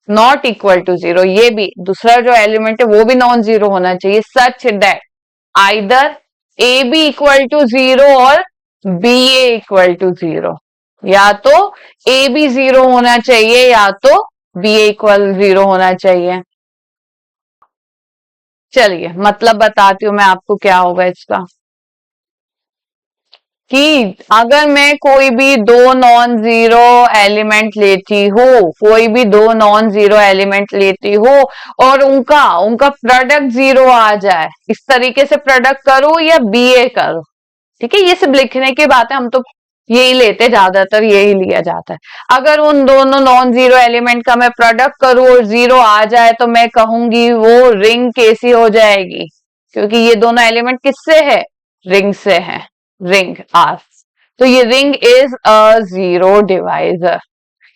S1: not equal to zero. ये भी दूसरा जो एलिमेंट है वो भी नॉन जीरो होना चाहिए, such that either a b equal to zero और b a equal to zero, या तो ए बी जीरो होना चाहिए या तो बी ए इक्वल जीरो होना चाहिए। चलिए मतलब बताती हूं मैं आपको क्या होगा इसका, कि अगर मैं कोई भी दो नॉन जीरो एलिमेंट लेती हूँ, कोई भी दो नॉन जीरो एलिमेंट लेती हूँ और उनका उनका प्रोडक्ट जीरो आ जाए, इस तरीके से प्रोडक्ट करूं या बीए करूं, ठीक है, ये सब लिखने की बात है, हम तो यही लेते, ज्यादातर यही लिया जाता है। अगर उन दोनों नॉन जीरो एलिमेंट का मैं प्रोडक्ट करूं और जीरो आ जाए तो मैं कहूंगी वो रिंग कैसी हो जाएगी, क्योंकि ये दोनों एलिमेंट किससे है, रिंग से है, रिंग आर। तो ये ring is a zero divisor,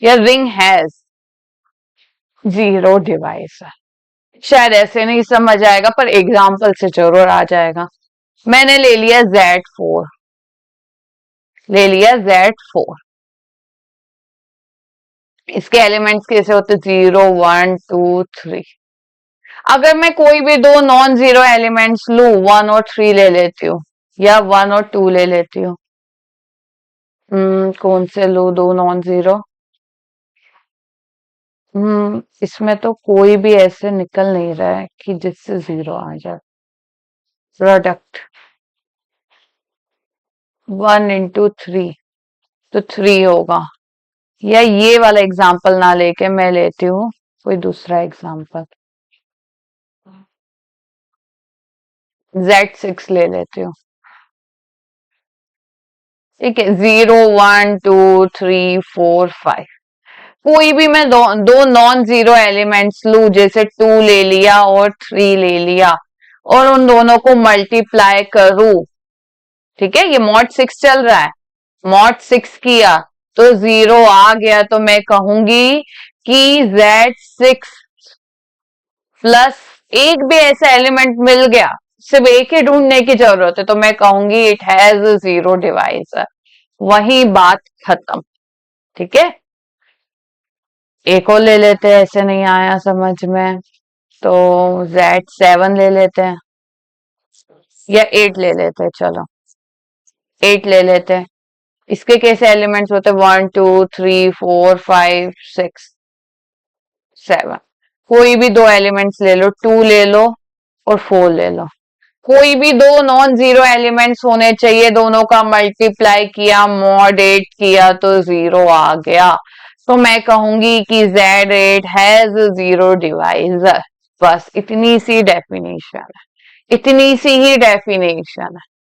S1: या रिंग हैज जीरो डिवाइजर। शायद ऐसे नहीं समझ आएगा पर एग्जाम्पल से जरूर आ जाएगा। मैंने ले लिया Z4, ले लिया Z4, इसके एलिमेंट्स कैसे होते, 0 1 2 3। अगर मैं कोई भी दो नॉन जीरो एलिमेंट्स लू, 1 और 3 ले लेती हूँ या 1 और 2 ले लेती हूँ, कौन से लू दो नॉन जीरो, इसमें तो कोई भी ऐसे निकल नहीं रहा है कि जिससे 0 आ जाए। प्रोडक्ट 1 इंटू 3 तो 3 होगा। या ये वाला एग्जाम्पल ना लेके मैं लेती हूँ कोई दूसरा एग्जाम्पल, Z6 ले लेती हूँ। ठीक है, 0 1 2 3 4 5, कोई भी मैं दो नॉन जीरो एलिमेंट्स लू, जैसे 2 ले लिया और 3 ले लिया, और उन दोनों को मल्टीप्लाई करूं। ठीक है, ये मॉड 6 चल रहा है, मॉड 6 किया तो 0 आ गया, तो मैं कहूंगी कि Z6 प्लस एक भी ऐसा एलिमेंट मिल गया, सिर्फ एक ही ढूंढने की जरूरत है, तो मैं कहूंगी it has a zero divisor. वही बात खत्म। ठीक है, एक और ले लेते हैं, ऐसे नहीं आया समझ में, तो Z7 ले लेते हैं, या 8 ले लेते हैं, चलो 8 ले लेते हैं। इसके कैसे एलिमेंट्स होते हैं, 1 2 3 4 5 6 7, कोई भी दो एलिमेंट्स ले लो, 2 ले लो और 4 ले लो, कोई भी दो नॉन जीरो एलिमेंट्स होने चाहिए, दोनों का मल्टीप्लाई किया, मॉड 8 किया तो 0 आ गया, तो मैं कहूंगी कि Z8 हैज जीरो डिवाइजर। बस इतनी सी डेफिनेशन है, इतनी सी ही डेफिनेशन है।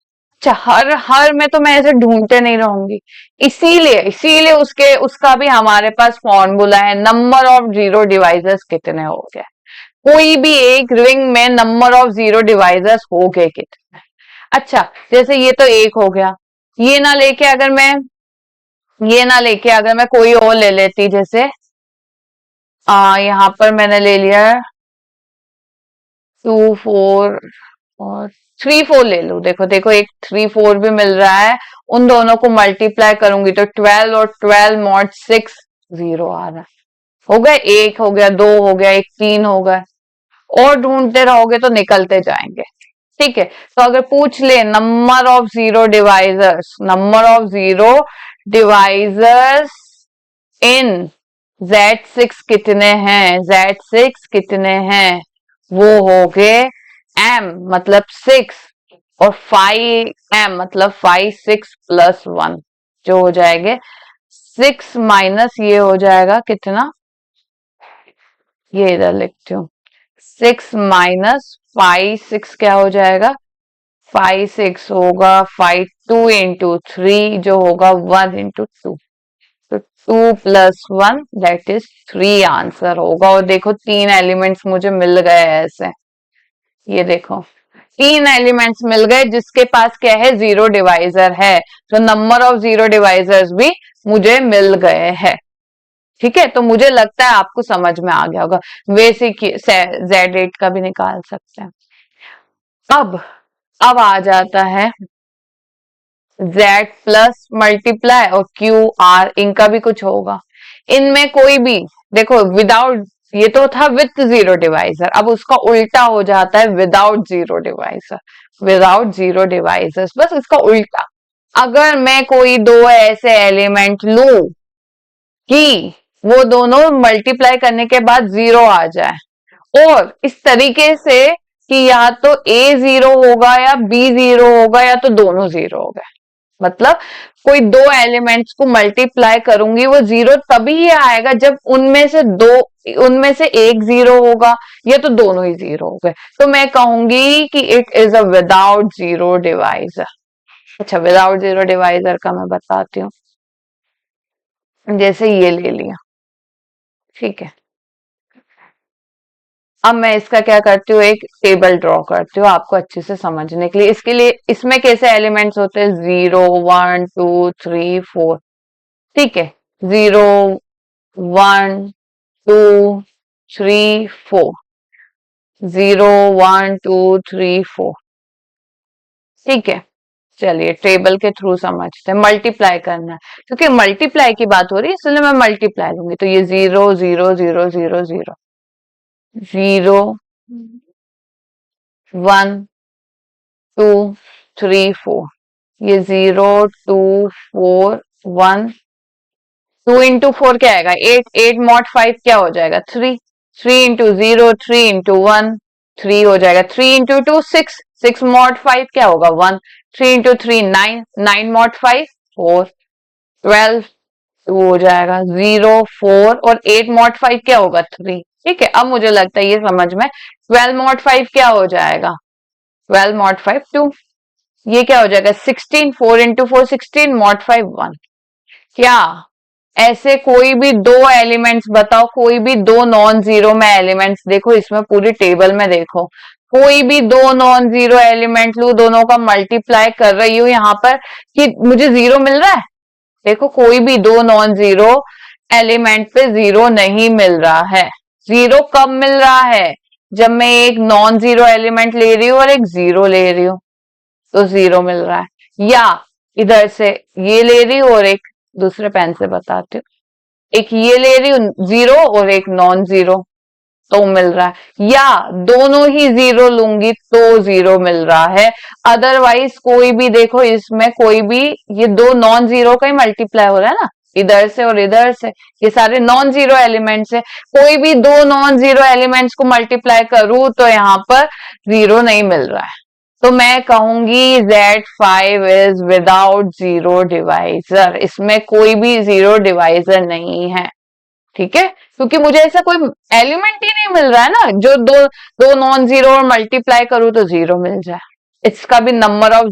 S1: अच्छा, हर हर में तो मैं ऐसे ढूंढते नहीं रहूंगी, इसीलिए इसीलिए उसके उसका भी हमारे पास फॉर्मूला है, नंबर ऑफ जीरो डिवाइजर्स कितने हो गए, कोई भी एक रिंग में नंबर ऑफ जीरो डिवाइजर्स हो गए कितने। अच्छा, जैसे ये तो एक हो गया, ये ना लेके अगर मैं ये ना लेके अगर मैं कोई और ले लेती, जैसे यहाँ पर मैंने ले लिया 2 4 और 3 4 ले लू, देखो देखो एक 3 4 भी मिल रहा है, उन दोनों को मल्टीप्लाई करूंगी तो 12 और 12 मॉड 6 0 आ रहा है। हो गए, एक हो गया, दो हो गया, एक 3 हो गया, और ढूंढते रहोगे तो निकलते जाएंगे। ठीक है, तो अगर पूछ ले number of zero divisors, number of zero divisors in Z6 कितने हैं, Z6 कितने हैं, वो हो गए M मतलब 6, और 5M मतलब 5 6 प्लस 1, जो हो जाएंगे 6 माइनस ये हो जाएगा कितना, ये इधर लिखती हूँ, 6 माइनस 5 6 क्या हो जाएगा, 5 6 होगा 5 2 इंटू 3, जो होगा 1 इंटू 2, तो 2 प्लस 1 दैट इज 3 आंसर होगा। और देखो 3 एलिमेंट्स मुझे मिल गए ऐसे, ये देखो 3 एलिमेंट्स मिल गए जिसके पास क्या है, जीरो डिवाइजर है, तो नंबर ऑफ जीरो डिवाइजर्स भी मुझे मिल गए हैं। ठीक है, तो मुझे लगता है आपको समझ में आ गया होगा, वैसे Z8 का भी निकाल सकते हैं। अब आ जाता है Z प्लस मल्टीप्लाई और QR, इनका भी कुछ होगा, इनमें कोई भी देखो विदाउट, ये तो था विथ जीरो डिवाइजर, अब उसका उल्टा हो जाता है without zero divisor, without zero divisors, बस इसका उल्टा। अगर मैं कोई दो ऐसे एलिमेंट लू कि वो दोनों मल्टीप्लाई करने के बाद 0 आ जाए, और इस तरीके से कि या तो A 0 होगा या B 0 होगा या तो दोनों 0 हो गए, मतलब कोई दो एलिमेंट्स को मल्टीप्लाई करूंगी, वो 0 तभी ही आएगा जब उनमें से एक 0 होगा या तो दोनों ही 0 हो गए, तो मैं कहूंगी कि it is a without zero divisor. अच्छा, विदाउट जीरो डिवाइजर का मैं बताती हूँ, जैसे ये ले लिया, ठीक है, अब मैं इसका क्या करती हूँ, एक टेबल ड्रॉ करती हूँ आपको अच्छे से समझने के लिए। इसके लिए इसमें कैसे एलिमेंट्स होते हैं, 0 1 2 3 4, ठीक है, 0 1 2 3 4, 0 1 2 3 4, ठीक है। चलिए टेबल के थ्रू समझते हैं, मल्टीप्लाई करना है, क्योंकि मल्टीप्लाई की बात हो रही है इसलिए मैं मल्टीप्लाई लूंगी, तो ये 0 0 0 0 0 0 1 2 3 4, ये 0 2 4 1 2 into 4 क्या आएगा? 8। 8 mod 5 क्या हो जाएगा? 3। 3 into 0, 3 into 1, 3 हो जाएगा। 3 into 2, 6। 6 mod 5 क्या होगा? 1। 3 into 3, 9। 9 mod 5, 4। 12, 2 हो जाएगा। 0, 4 और 8 mod 5 क्या होगा? 3। ठीक है, अब मुझे लगता है ये समझ में। 12 mod 5 क्या हो जाएगा? 12 mod 5, 2। ये क्या हो जाएगा? 16। 4 into 4, 16 mod 5, 1। क्या ऐसे कोई भी दो एलिमेंट्स बताओ, कोई भी दो नॉन जीरो में एलिमेंट्स देखो, इसमें पूरी टेबल में देखो, कोई भी दो नॉन जीरो एलिमेंट लू, दोनों का मल्टीप्लाई कर रही हूं यहां पर, कि मुझे जीरो मिल रहा है? देखो कोई भी दो नॉन जीरो एलिमेंट पे जीरो नहीं मिल रहा है। जीरो कब मिल रहा है? जब मैं एक नॉन जीरो एलिमेंट ले रही हूँ और एक जीरो ले रही हूँ, तो जीरो मिल रहा है। या इधर से ये ले रही हूँ और एक दूसरे पेन से बताती हूँ, एक ये ले रही हूँ जीरो और एक नॉन जीरो, तो मिल रहा है। या दोनों ही जीरो लूंगी तो जीरो मिल रहा है। अदरवाइज कोई भी देखो, इसमें कोई भी ये दो नॉन जीरो का ही मल्टीप्लाई हो रहा है ना, इधर से और इधर से, ये सारे नॉन जीरो एलिमेंट्स है। कोई भी दो नॉन जीरो एलिमेंट्स को मल्टीप्लाई करूं तो यहाँ पर जीरो नहीं मिल रहा है, तो मैं कहूंगी Z5 is without zero divisor. इसमें कोई भी जीरो डिवाइजर नहीं है। ठीक है, क्योंकि मुझे ऐसा कोई एलिमेंट ही नहीं मिल रहा है ना जो दो दो नॉन जीरो और मल्टीप्लाई करूं तो जीरो मिल जाए। इसका भी नंबर ऑफ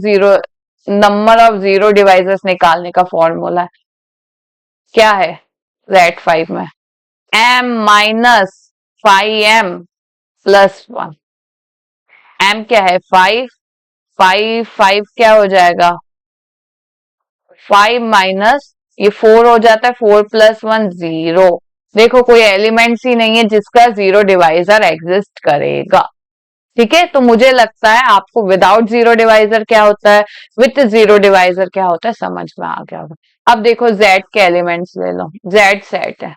S1: जीरो डिवाइजर्स निकालने का फॉर्मूला है। क्या है Z5 में? m-5m+1। m क्या है? 5। 5 5 क्या हो जाएगा? 5 माइनस ये 4 हो जाता है। 4+1, 0। देखो कोई एलिमेंट्स ही नहीं है जिसका जीरो डिवाइजर एग्जिस्ट करेगा। ठीक है, तो मुझे लगता है आपको विदाउट जीरो डिवाइजर क्या होता है, विथ जीरो डिवाइजर क्या होता है, समझ में आ गया होगा। अब देखो Z के एलिमेंट्स ले लो। Z सेट है।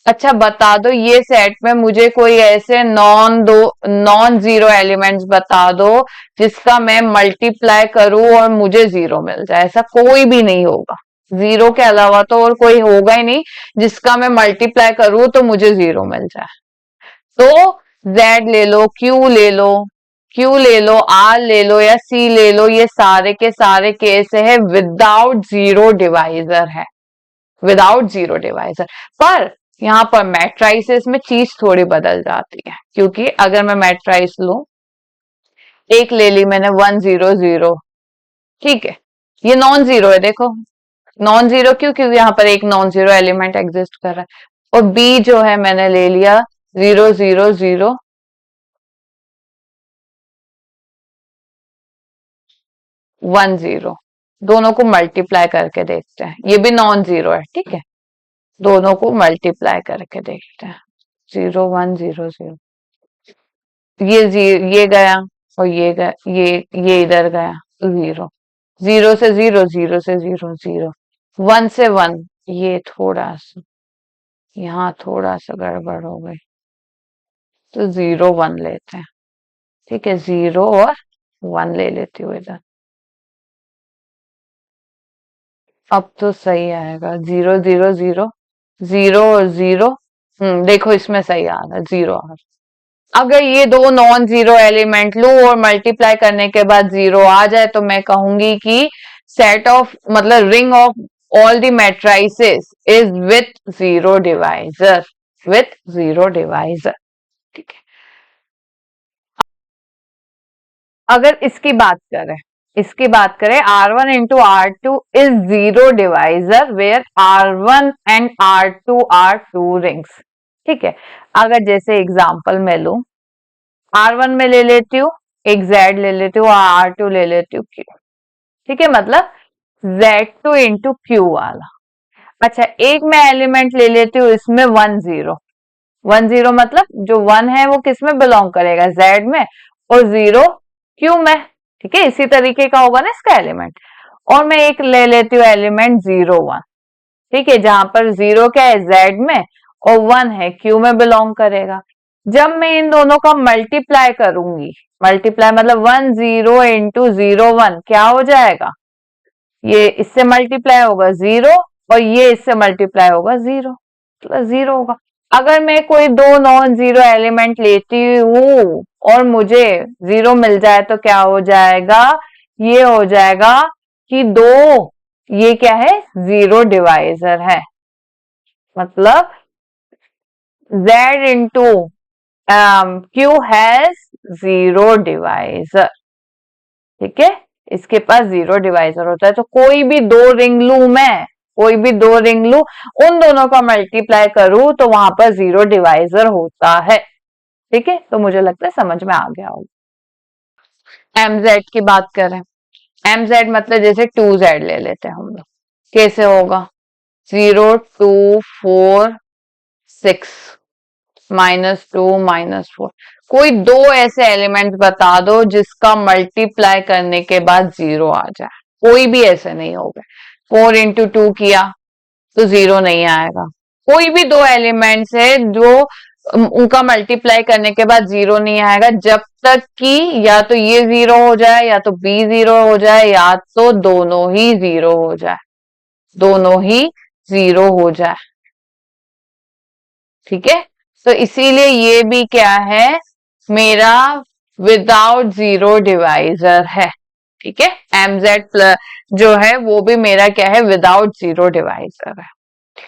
S1: अच्छा बता दो, ये सेट में मुझे कोई ऐसे नॉन जीरो एलिमेंट्स बता दो जिसका मैं मल्टीप्लाई करूं और मुझे जीरो मिल जाए। ऐसा कोई भी नहीं होगा, जीरो के अलावा तो और कोई होगा ही नहीं जिसका मैं मल्टीप्लाई करूं तो मुझे जीरो मिल जाए। तो Z ले लो, Q ले लो, Q ले लो, R ले लो या C ले लो, ये सारे के सारे केस है विदाउट जीरो डिवाइजर है, विदाउट जीरो डिवाइजर। पर यहाँ पर मैट्राइसिस में चीज थोड़ी बदल जाती है, क्योंकि अगर मैं मैट्राइस लू, एक ले ली मैंने 1 0 0, ठीक है, ये नॉन जीरो है। देखो नॉन जीरो क्यों? क्योंकि यहाँ पर एक नॉन जीरो एलिमेंट एग्जिस्ट कर रहा है। और बी जो है मैंने ले लिया 0 0 0 1 0। दोनों को मल्टीप्लाई करके देखते हैं, ये भी नॉन जीरो है। ठीक है, दोनों को मल्टीप्लाई करके देखते हैं। 0 1 0 0, ये गया और ये गया, ये इधर गया, जीरो। 0 से 0, 0 से 0, 0। 1 से 1, ये थोड़ा सा यहाँ थोड़ा सा गड़बड़ हो गई, तो 0 1 लेते हैं। ठीक है, 0 और 1 ले लेती हूँ इधर। अब तो सही आएगा। 0 0 0, 0 और 0। देखो इसमें सही आ रहा है, 0 आ रहा है। अगर ये दो नॉन जीरो एलिमेंट लू और मल्टीप्लाई करने के बाद जीरो आ जाए तो मैं कहूंगी कि सेट ऑफ मतलब ring of all the matrices is with zero divisor, with zero divisor. ठीक है, अगर इसकी बात करें R1 into R2 इज zero divisor where R1 and R2 are two rings. ठीक है, अगर जैसे एग्जांपल मैं लू, R1 में ले लेती हूँ एक Z ले लेती हूँ, R2 ले लेती हूँ Q। ठीक है, मतलब Z2 into Q वाला। अच्छा, एक मैं एलिमेंट ले लेती हूँ इसमें 1 0। 1 0 मतलब जो 1 है वो किस में बिलोंग करेगा? Z में, और 0 Q में। ठीक है, इसी तरीके का होगा ना इसका एलिमेंट। और मैं एक ले लेती हूँ एलिमेंट 0 1। ठीक है, जहां पर 0 क्या है? Z में, और 1 है Q में बिलोंग करेगा। जब मैं इन दोनों का मल्टीप्लाई करूंगी, मल्टीप्लाई मतलब 1 0 into 0 1 क्या हो जाएगा? ये इससे मल्टीप्लाई होगा 0 और ये इससे मल्टीप्लाई होगा 0 प्लस 0 होगा। अगर मैं कोई दो नॉन जीरो एलिमेंट लेती हूँ और मुझे 0 मिल जाए तो क्या हो जाएगा, ये हो जाएगा कि दो, ये क्या है, 0 डिवाइजर है। मतलब Z into Q has 0 divisor. ठीक है, इसके पास 0 डिवाइजर होता है। तो कोई भी दो रिंग लू मैं, कोई भी दो रिंग लू, उन दोनों का मल्टीप्लाई करूं तो वहां पर 0 डिवाइजर होता है। ठीक है, तो मुझे लगता है समझ में आ गया होगा। MZ की बात करें, MZ मतलब जैसे 2Z ले लेते हैं हम लोग, कैसे होगा, 0 2 4 6 -2 -4। कोई दो ऐसे एलिमेंट बता दो जिसका मल्टीप्लाई करने के बाद 0 आ जाए, कोई भी ऐसे नहीं होगा। 4 इंटू 2 किया तो 0 नहीं आएगा। कोई भी दो एलिमेंट्स है जो उनका मल्टीप्लाई करने के बाद 0 नहीं आएगा, जब तक कि या तो ये 0 हो जाए या तो B 0 हो जाए या तो दोनों ही 0 हो जाए, दोनों ही 0 हो जाए। ठीक है, तो इसीलिए ये भी क्या है, मेरा विदाउट 0 डिवाइजर है। ठीक है, MZ प्लस जो है वो भी मेरा क्या है, विदाउट 0 डिवाइजर है।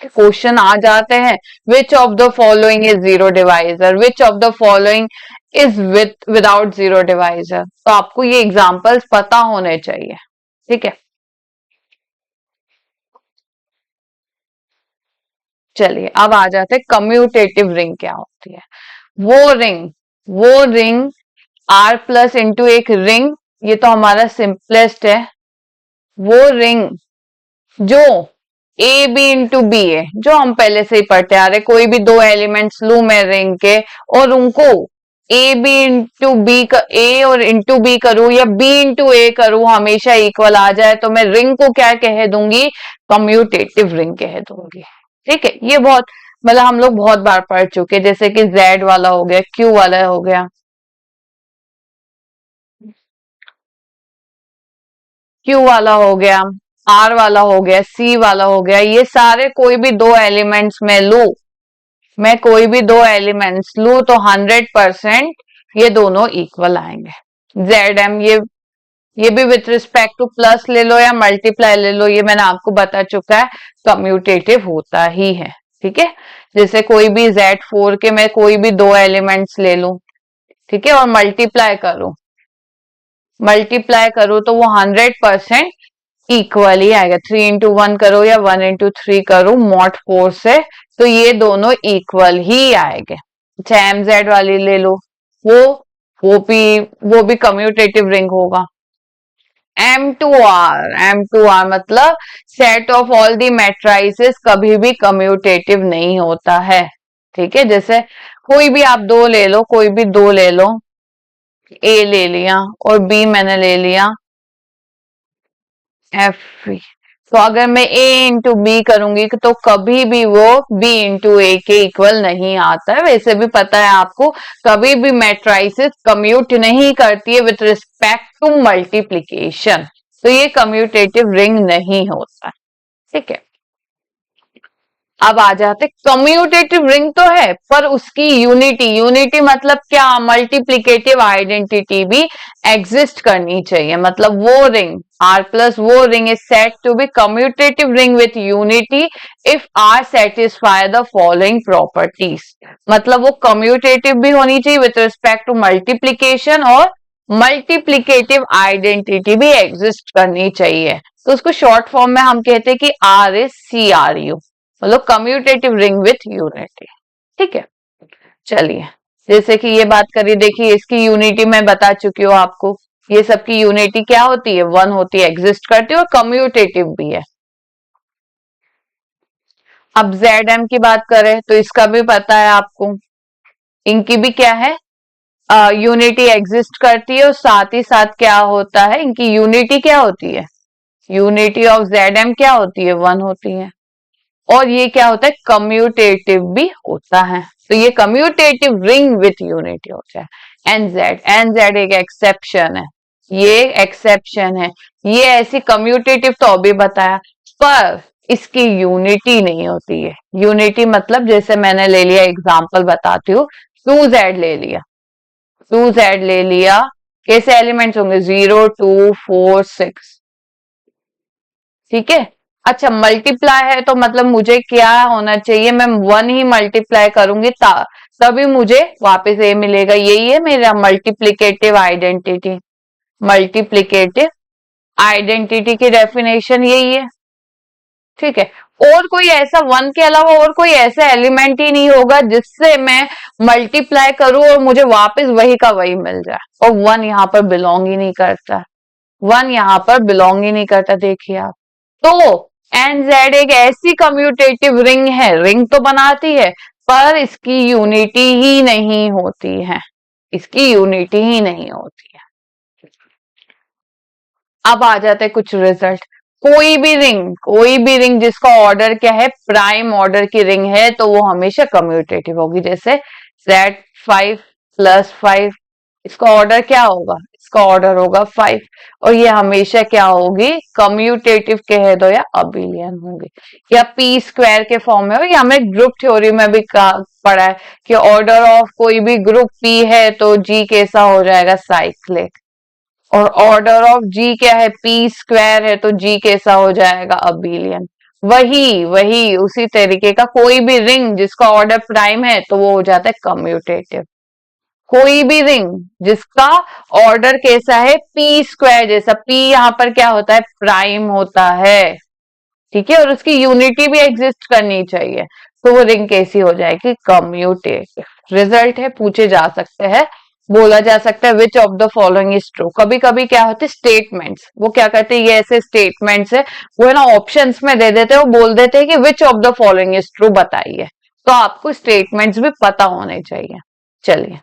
S1: क्वेश्चन आ जाते हैं, which of the following is 0 divisor, which of the following is without 0 divisor. तो आपको ये एग्जांपल्स पता होने चाहिए। ठीक है, चलिए अब आ जाते हैं कम्यूटेटिव रिंग क्या होती है। वो रिंग R प्लस इंटू एक रिंग, ये तो हमारा सिंपलेस्ट है। वो रिंग जो ए बी इंटू बी है, जो हम पहले से ही पढ़ते आ रहे, कोई भी दो एलिमेंट्स लू मैं रिंग के और उनको ए बी इंटू बी, ए और इंटू बी करूं या बी इंटू ए करूं, हमेशा इक्वल आ जाए, तो मैं रिंग को क्या कह दूंगी, कम्यूटेटिव रिंग कह दूंगी। ठीक है, ये बहुत मतलब हम लोग बहुत बार पढ़ चुके, जैसे कि Z वाला हो गया, Q वाला हो गया, Q वाला हो गया, R वाला हो गया, C वाला हो गया, ये सारे कोई भी दो एलिमेंट्स में लू, मैं कोई भी दो एलिमेंट्स लू तो 100% ये दोनों इक्वल आएंगे। ZM ये भी विथ रिस्पेक्ट टू प्लस ले लो या मल्टीप्लाई ले लो, ये मैंने आपको बता चुका है, कम्यूटेटिव होता ही है। ठीक है, जैसे कोई भी Z4 के मैं कोई भी दो एलिमेंट्स ले लूं, ठीक है, और मल्टीप्लाई करूं तो वो 100% इक्वल ही आएगा। 3 इंटू 1 करो या 1 इंटू 3 करो मॉड 4 से, तो ये दोनों इक्वल ही आएंगे। चाहे MZ वाली ले लो, वो वो भी कम्यूटेटिव रिंग होगा। M2R मतलब set of all the matrices कभी भी कम्यूटेटिव नहीं होता है। ठीक है, जैसे कोई भी आप दो ले लो, कोई भी दो ले लो, ए ले लिया और बी मैंने ले लिया एफ, तो अगर मैं ए इंटू बी करूंगी तो कभी भी वो बी इंटू ए के इक्वल नहीं आता है। वैसे भी पता है आपको, कभी भी मैट्राइसिस कम्यूट नहीं करती है विथ रिस्पेक्ट टू मल्टीप्लीकेशन, तो ये कम्यूटेटिव रिंग नहीं होता। ठीक है, अब आ जाते, कम्यूटेटिव रिंग तो है पर उसकी यूनिटी मतलब क्या, मल्टीप्लीकेटिव आइडेंटिटी भी एग्जिस्ट करनी चाहिए। मतलब वो रिंग R प्लस वो ring is said to be commutative ring with unity if R satisfy the following properties. मतलब वो कम्यूटेटिव भी होनी चाहिए विथ रिस्पेक्ट टू मल्टीप्लीकेशन और मल्टीप्लीकेटिव आइडेंटिटी भी एग्जिस्ट करनी चाहिए। तो उसको शॉर्ट फॉर्म में हम कहते हैं कि R इज CRU, मतलब कम्यूटेटिव रिंग विथ यूनिटी। ठीक है, चलिए जैसे कि ये बात करिए, देखिए इसकी यूनिटी मैं बता चुकी हूँ आपको, ये सबकी यूनिटी क्या होती है, 1 होती है, एग्जिस्ट करती है और कम्यूटेटिव भी है। अब ZM की बात करें तो इसका भी पता है आपको, इनकी भी क्या है, यूनिटी एग्जिस्ट करती है और साथ ही साथ क्या होता है, इनकी यूनिटी क्या होती है, यूनिटी ऑफ ZM क्या होती है, 1 होती है, और ये क्या होता है, कम्यूटेटिव भी होता है। तो ये कम्यूटेटिव रिंग विथ यूनिटी होता है। एनजेड एक एक्सेप्शन है, ये एक्सेप्शन है, ये ऐसी कम्यूटेटिव तो अभी बताया, पर इसकी यूनिटी नहीं होती है। यूनिटी मतलब जैसे मैंने ले लिया, एग्जांपल बताती हूँ, 2z ले लिया, 2z ले लिया, कैसे एलिमेंट्स होंगे, 0 2 4 6, ठीक है। अच्छा, मल्टीप्लाई है तो मतलब मुझे क्या होना चाहिए, मैं 1 ही मल्टीप्लाई करूंगी तभी मुझे वापस ए मिलेगा। यही है मेरा मल्टीप्लिकेटिव आइडेंटिटी। मल्टीप्लिकेटिव आइडेंटिटी की डेफिनेशन यही है, ठीक है। और कोई ऐसा, 1 के अलावा और कोई ऐसा एलिमेंट ही नहीं होगा जिससे मैं मल्टीप्लाई करूं और मुझे वापस वही का वही मिल जाए, और 1 यहाँ पर बिलोंग ही नहीं करता, 1 यहाँ पर बिलोंग ही नहीं करता, देखिए आप। तो एंड जेड एक ऐसी कम्यूटेटिव रिंग है, रिंग तो बनाती है पर इसकी यूनिटी ही नहीं होती है, इसकी यूनिटी ही नहीं होती है। अब आ जाते हैं कुछ रिजल्ट। कोई भी रिंग जिसका ऑर्डर क्या है, प्राइम ऑर्डर की रिंग है, तो वो हमेशा कम्यूटेटिव होगी। जैसे Z5 + 5, इसका ऑर्डर क्या होगा, इसका ऑर्डर होगा 5, और ये हमेशा क्या होगी, कम्यूटेटिव कह दो या अबिलियन होगी, या p² के फॉर्म में हो, या हमने ग्रुप थ्योरी में भी पढ़ा है कि ऑर्डर ऑफ कोई भी ग्रुप p है तो g कैसा हो जाएगा, साइक्लिक। और ऑर्डर ऑफ जी क्या है, p² है तो जी कैसा हो जाएगा, अबिलियन। वही वही उसी तरीके का कोई भी रिंग जिसका ऑर्डर प्राइम है तो वो हो जाता है कम्यूटेटिव। कोई भी रिंग जिसका ऑर्डर कैसा है, p², जैसा p यहाँ पर क्या होता है, प्राइम होता है, ठीक है, और उसकी यूनिटी भी एग्जिस्ट करनी चाहिए, तो वो रिंग कैसी हो जाएगी, कम्यूटेटिव। रिजल्ट है, पूछे जा सकते हैं, बोला जा सकता है which of the following is true. कभी कभी क्या होते हैं स्टेटमेंट्स, वो क्या कहते हैं, ये ऐसे स्टेटमेंट्स है, वो है ना ऑप्शंस में दे देते हैं, वो बोल देते हैं कि which of the following is true बताइए, तो आपको स्टेटमेंट्स भी पता होने चाहिए। चलिए,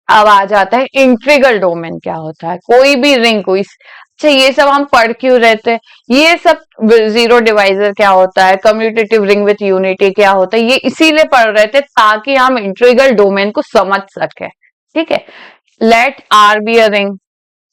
S1: अब आ जाता है इंट्रीगल डोमेन क्या होता है, कोई भी रिंग को अच्छा, ये सब हम पढ़ क्यों रहते हैं, ये सब जीरो डिवाइजर क्या होता है, कम्यूटेटिव रिंग विथ यूनिटी क्या होता है, ये इसीलिए पढ़ रहे थे ताकि हम इंट्रीगल डोमेन को समझ सके, ठीक है। Let r be a ring,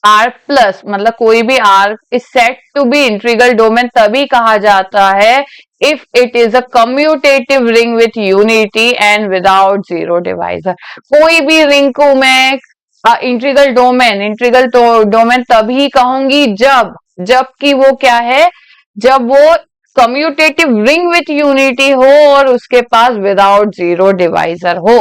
S1: R plus मतलब कोई भी R is said to be integral domain तभी कहा जाता है if it is a commutative ring with unity and without zero divisor. कोई भी रिंग को मैं इंट्रीगल डोमेन तभी कहूंगी जबकि वो क्या है, जब वो कम्यूटेटिव रिंग विथ यूनिटी हो और उसके पास विदाउट जीरो डिवाइजर हो,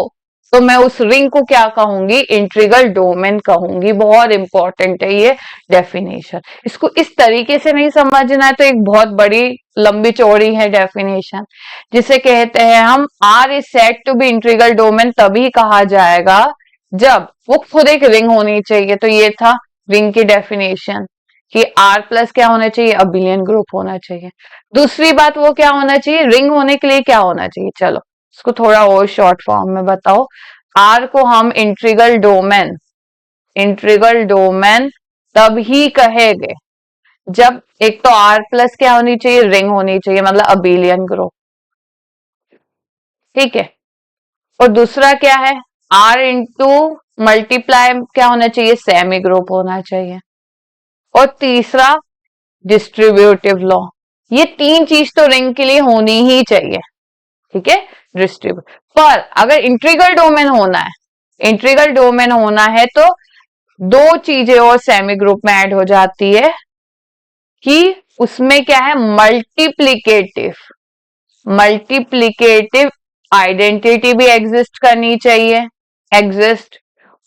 S1: तो मैं उस रिंग को क्या कहूंगी, इंट्रीगल डोमेन कहूंगी। बहुत इंपॉर्टेंट है ये डेफिनेशन, इसको इस तरीके से नहीं समझना है तो एक बहुत बड़ी लंबी चौड़ी है डेफिनेशन, जिसे कहते हैं हम r is said to be integral domain तभी कहा जाएगा जब वो खुद एक रिंग होनी चाहिए। तो ये था रिंग की डेफिनेशन कि R प्लस क्या होना चाहिए, अबिलियन ग्रुप होना चाहिए। दूसरी बात वो क्या होना चाहिए, रिंग होने के लिए क्या होना चाहिए, चलो इसको थोड़ा और शॉर्ट फॉर्म में बताओ। R को हम इंट्रीगल डोमेन तब ही कहेंगे जब एक तो R प्लस क्या होनी चाहिए, रिंग होनी चाहिए, मतलब अबिलियन ग्रुप, ठीक है। और दूसरा क्या है, R इंटू मल्टीप्लाई क्या होना चाहिए, सेमी ग्रुप होना चाहिए। और तीसरा डिस्ट्रीब्यूटिव लॉ, ये तीन चीज तो रिंग के लिए होनी ही चाहिए, ठीक है। डिस्ट्रीब्यूट पर अगर इंट्रीगल डोमेन होना है तो दो चीजें और सेमी ग्रुप में ऐड हो जाती है कि उसमें क्या है, मल्टीप्लिकेटिव आइडेंटिटी भी एग्जिस्ट करनी चाहिए,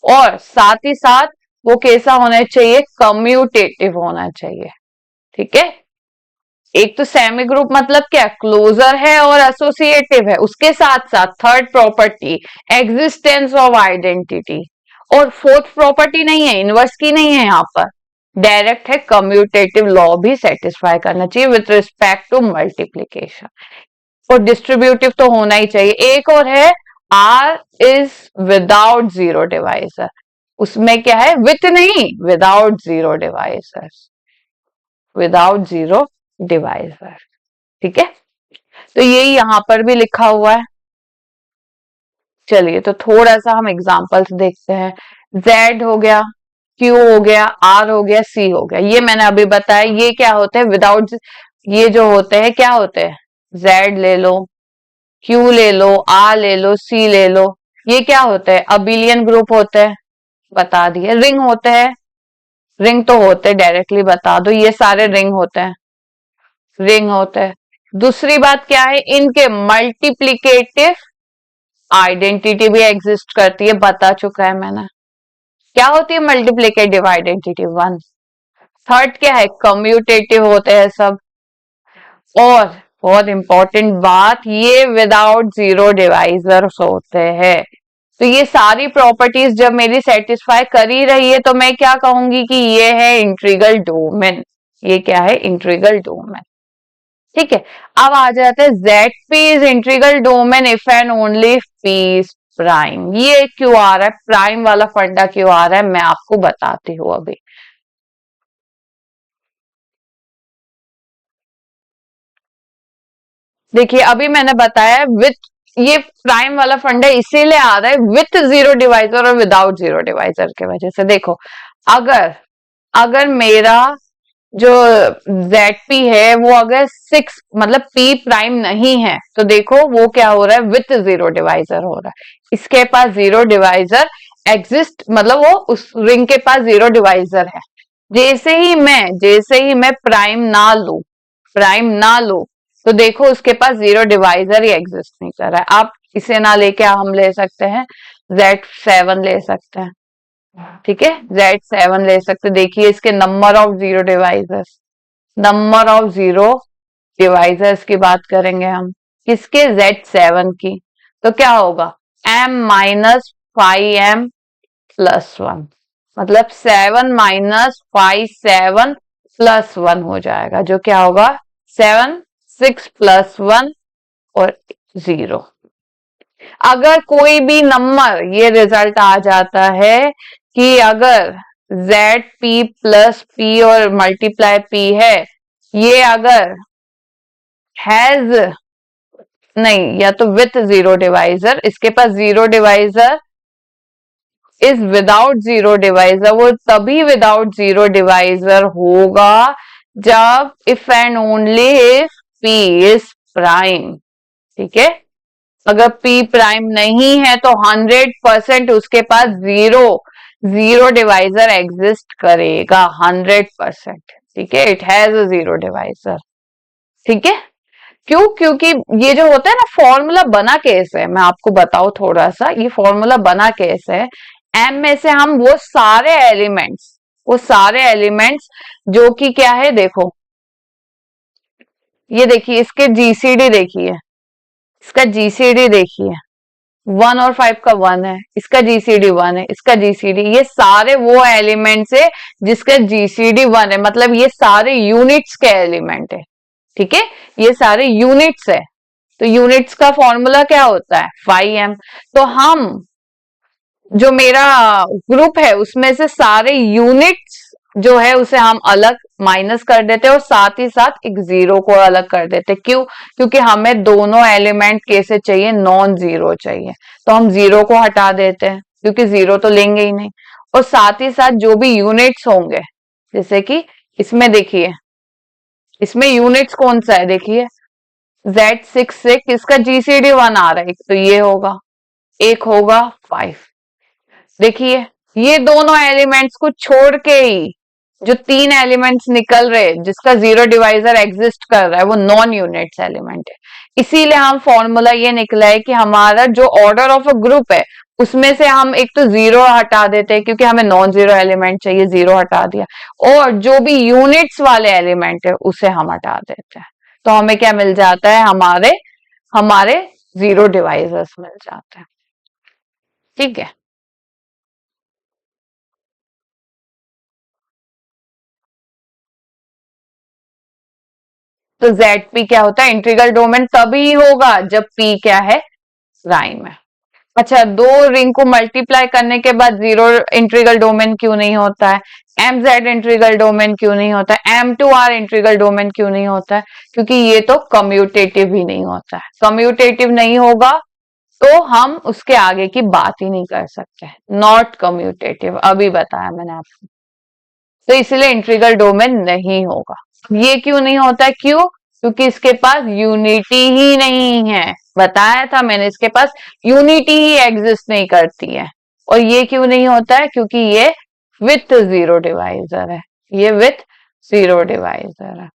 S1: और साथ ही साथ वो कैसा होना चाहिए, कम्यूटेटिव होना चाहिए, ठीक है। एक तो सेमी ग्रुप मतलब क्या, क्लोजर है और एसोसिएटिव है, उसके साथ साथ third property existence of identity, और फोर्थ प्रॉपर्टी नहीं है, इनवर्स की नहीं है, यहाँ पर डायरेक्ट है, कम्यूटेटिव लॉ भी सेटिस्फाई करना चाहिए विथ रिस्पेक्ट टू मल्टीप्लीकेशन। और डिस्ट्रीब्यूटिव तो होना ही चाहिए। एक और है R is without zero divisor, उसमें क्या है, विथ नहीं, विदाउट जीरो डिवाइजर, ठीक है। तो ये यहां पर भी लिखा हुआ है। चलिए तो थोड़ा सा हम एग्जांपल्स देखते हैं। Z हो गया, Q हो गया, R हो गया, C हो गया, ये मैंने अभी बताया, ये क्या होते हैं, विदाउट ये जो होते हैं क्या होते हैं, Z ले लो, Q ले लो, R ले लो, C ले लो, ये क्या होते हैं, अबिलियन ग्रुप होते हैं, बता दिए। रिंग होते हैं, रिंग तो होते डायरेक्टली बता दो, ये सारे रिंग होते हैं, रिंग होते हैं। दूसरी बात क्या है, इनके मल्टीप्लीकेटिव आइडेंटिटी भी एग्जिस्ट करती है, बता चुका है मैंने। क्या होती है मल्टीप्लीकेटिव आइडेंटिटी, वन। थर्ड क्या है, कम्यूटेटिव होते हैं सब। और बहुत इंपॉर्टेंट बात, ये विदाउट जीरो डिवाइजर्स होते हैं। तो ये सारी प्रॉपर्टीज जब मेरी सेटिस्फाई कर ही रही है तो मैं क्या कहूंगी कि ये है इंटीग्रल डोमेन। ये क्या है, इंटीग्रल डोमेन। ठीक है, अब आ जाते हैं Z P is integral domain if and only P is prime. ये क्यों आ रहा है, प्राइम वाला फंडा क्यों आ रहा है, मैं आपको बताती हूँ अभी। देखिए अभी मैंने बताया विथ, ये प्राइम वाला फंडा इसीलिए आ रहा है विथ जीरो डिवाइजर और विदाउट जीरो डिवाइजर के वजह से। देखो अगर अगर मेरा जो ZP है वो अगर 6 मतलब P प्राइम नहीं है तो देखो वो क्या हो रहा है, विथ जीरो डिवाइजर हो रहा है। इसके पास जीरो डिवाइजर एग्जिस्ट, मतलब वो उस रिंग के पास जीरो डिवाइजर है। जैसे ही मैं प्राइम ना लू, प्राइम ना लू, तो देखो उसके पास जीरो डिवाइजर ही एग्जिस्ट नहीं कर रहा है। आप इसे ना लेके हम ले सकते हैं Z7 ले सकते हैं, ठीक है, Z7 ले सकते। देखिए इसके number of zero divisors, number of zero divisors की बात करेंगे हम, किसके, Z7 की। तो क्या होगा, M-5M+1, मतलब 7-5 7+1 हो जाएगा, जो क्या होगा 7, 6+1 और 0। अगर कोई भी नंबर, ये रिजल्ट आ जाता है कि अगर ZP+P और मल्टीप्लाई P है, ये अगर हैज, नहीं, या तो विथ जीरो डिवाइजर, इसके पास zero divisor is without zero divisor, वो तभी विदाउट जीरो डिवाइजर होगा जब if and only if P is prime. ठीक है, अगर P प्राइम नहीं है तो 100% उसके पास जीरो जीरो डिवाइजर एग्जिस्ट करेगा, 100%। ठीक है, it has a zero divisor. ठीक है, क्यों, क्योंकि ये जो होता है ना, फॉर्मूला बना कैसे है, मैं आपको बताऊं थोड़ा सा, ये फॉर्मूला बना कैसे है। एम में से हम वो सारे एलिमेंट्स जो कि क्या है, देखो ये देखिए, इसके जीसीडी देखिए, इसका जीसीडी देखिए, 1 और 5 का 1 है, इसका जीसीडी 1 है, इसका जीसीडी, ये सारे वो एलिमेंट्स है जिसका जीसीडी 1 है, मतलब ये सारे यूनिट्स के एलिमेंट है। ठीक है, ये सारे यूनिट्स है, तो यूनिट्स का फॉर्मूला क्या होता है, 5m। तो हम जो मेरा ग्रुप है उसमें से सारे यूनिट्स जो है उसे हम अलग माइनस कर देते हैं और साथ ही साथ एक जीरो को अलग कर देते। क्यों, क्योंकि हमें दोनों एलिमेंट कैसे चाहिए, नॉन जीरो चाहिए, तो हम जीरो को हटा देते हैं क्योंकि जीरो तो लेंगे ही नहीं। और साथ ही साथ जो भी यूनिट्स होंगे, जैसे कि इसमें देखिए, इसमें यूनिट्स कौन सा है, देखिए Z66, इसका जीसीडी 1 आ रहा है, तो ये होगा, एक होगा 5। देखिए ये दोनों एलिमेंट्स को छोड़ के ही जो 3 एलिमेंट्स निकल रहे जिसका जीरो डिवाइजर एग्जिस्ट कर रहा है वो नॉन यूनिट्स एलिमेंट है। इसीलिए हम फॉर्मूला ये निकला है कि हमारा जो ऑर्डर ऑफ अ ग्रुप है उसमें से हम एक तो जीरो हटा देते हैं क्योंकि हमें नॉन जीरो एलिमेंट चाहिए, जीरो हटा दिया, और जो भी यूनिट्स वाले एलिमेंट है उसे हम हटा देते हैं, तो हमें क्या मिल जाता है, हमारे हमारे जीरो डिवाइजर्स मिल जाते हैं। ठीक है, तो ZP क्या होता है, इंटीग्रल डोमेन तभी होगा जब P क्या है, प्राइम है। अच्छा, दो रिंग को मल्टीप्लाई करने के बाद जीरो इंटीग्रल डोमेन क्यों नहीं होता है, MZ इंटीग्रल डोमेन क्यों नहीं होता है, M2R इंटीग्रल डोमेन क्यों नहीं होता है, क्योंकि ये तो कम्यूटेटिव ही नहीं होता है। कम्यूटेटिव नहीं होगा तो हम उसके आगे की बात ही नहीं कर सकते, नॉट कम्यूटेटिव, अभी बताया मैंने आपको, तो इसलिए इंटीग्रल डोमेन नहीं होगा। ये क्यों नहीं होता है? क्यों? क्योंकि इसके पास यूनिटी ही नहीं है। बताया था मैंने, इसके पास यूनिटी ही एग्जिस्ट नहीं करती है। और ये क्यों नहीं होता है? क्योंकि ये विथ जीरो डिवाइजर है। ये विथ जीरो डिवाइजर है।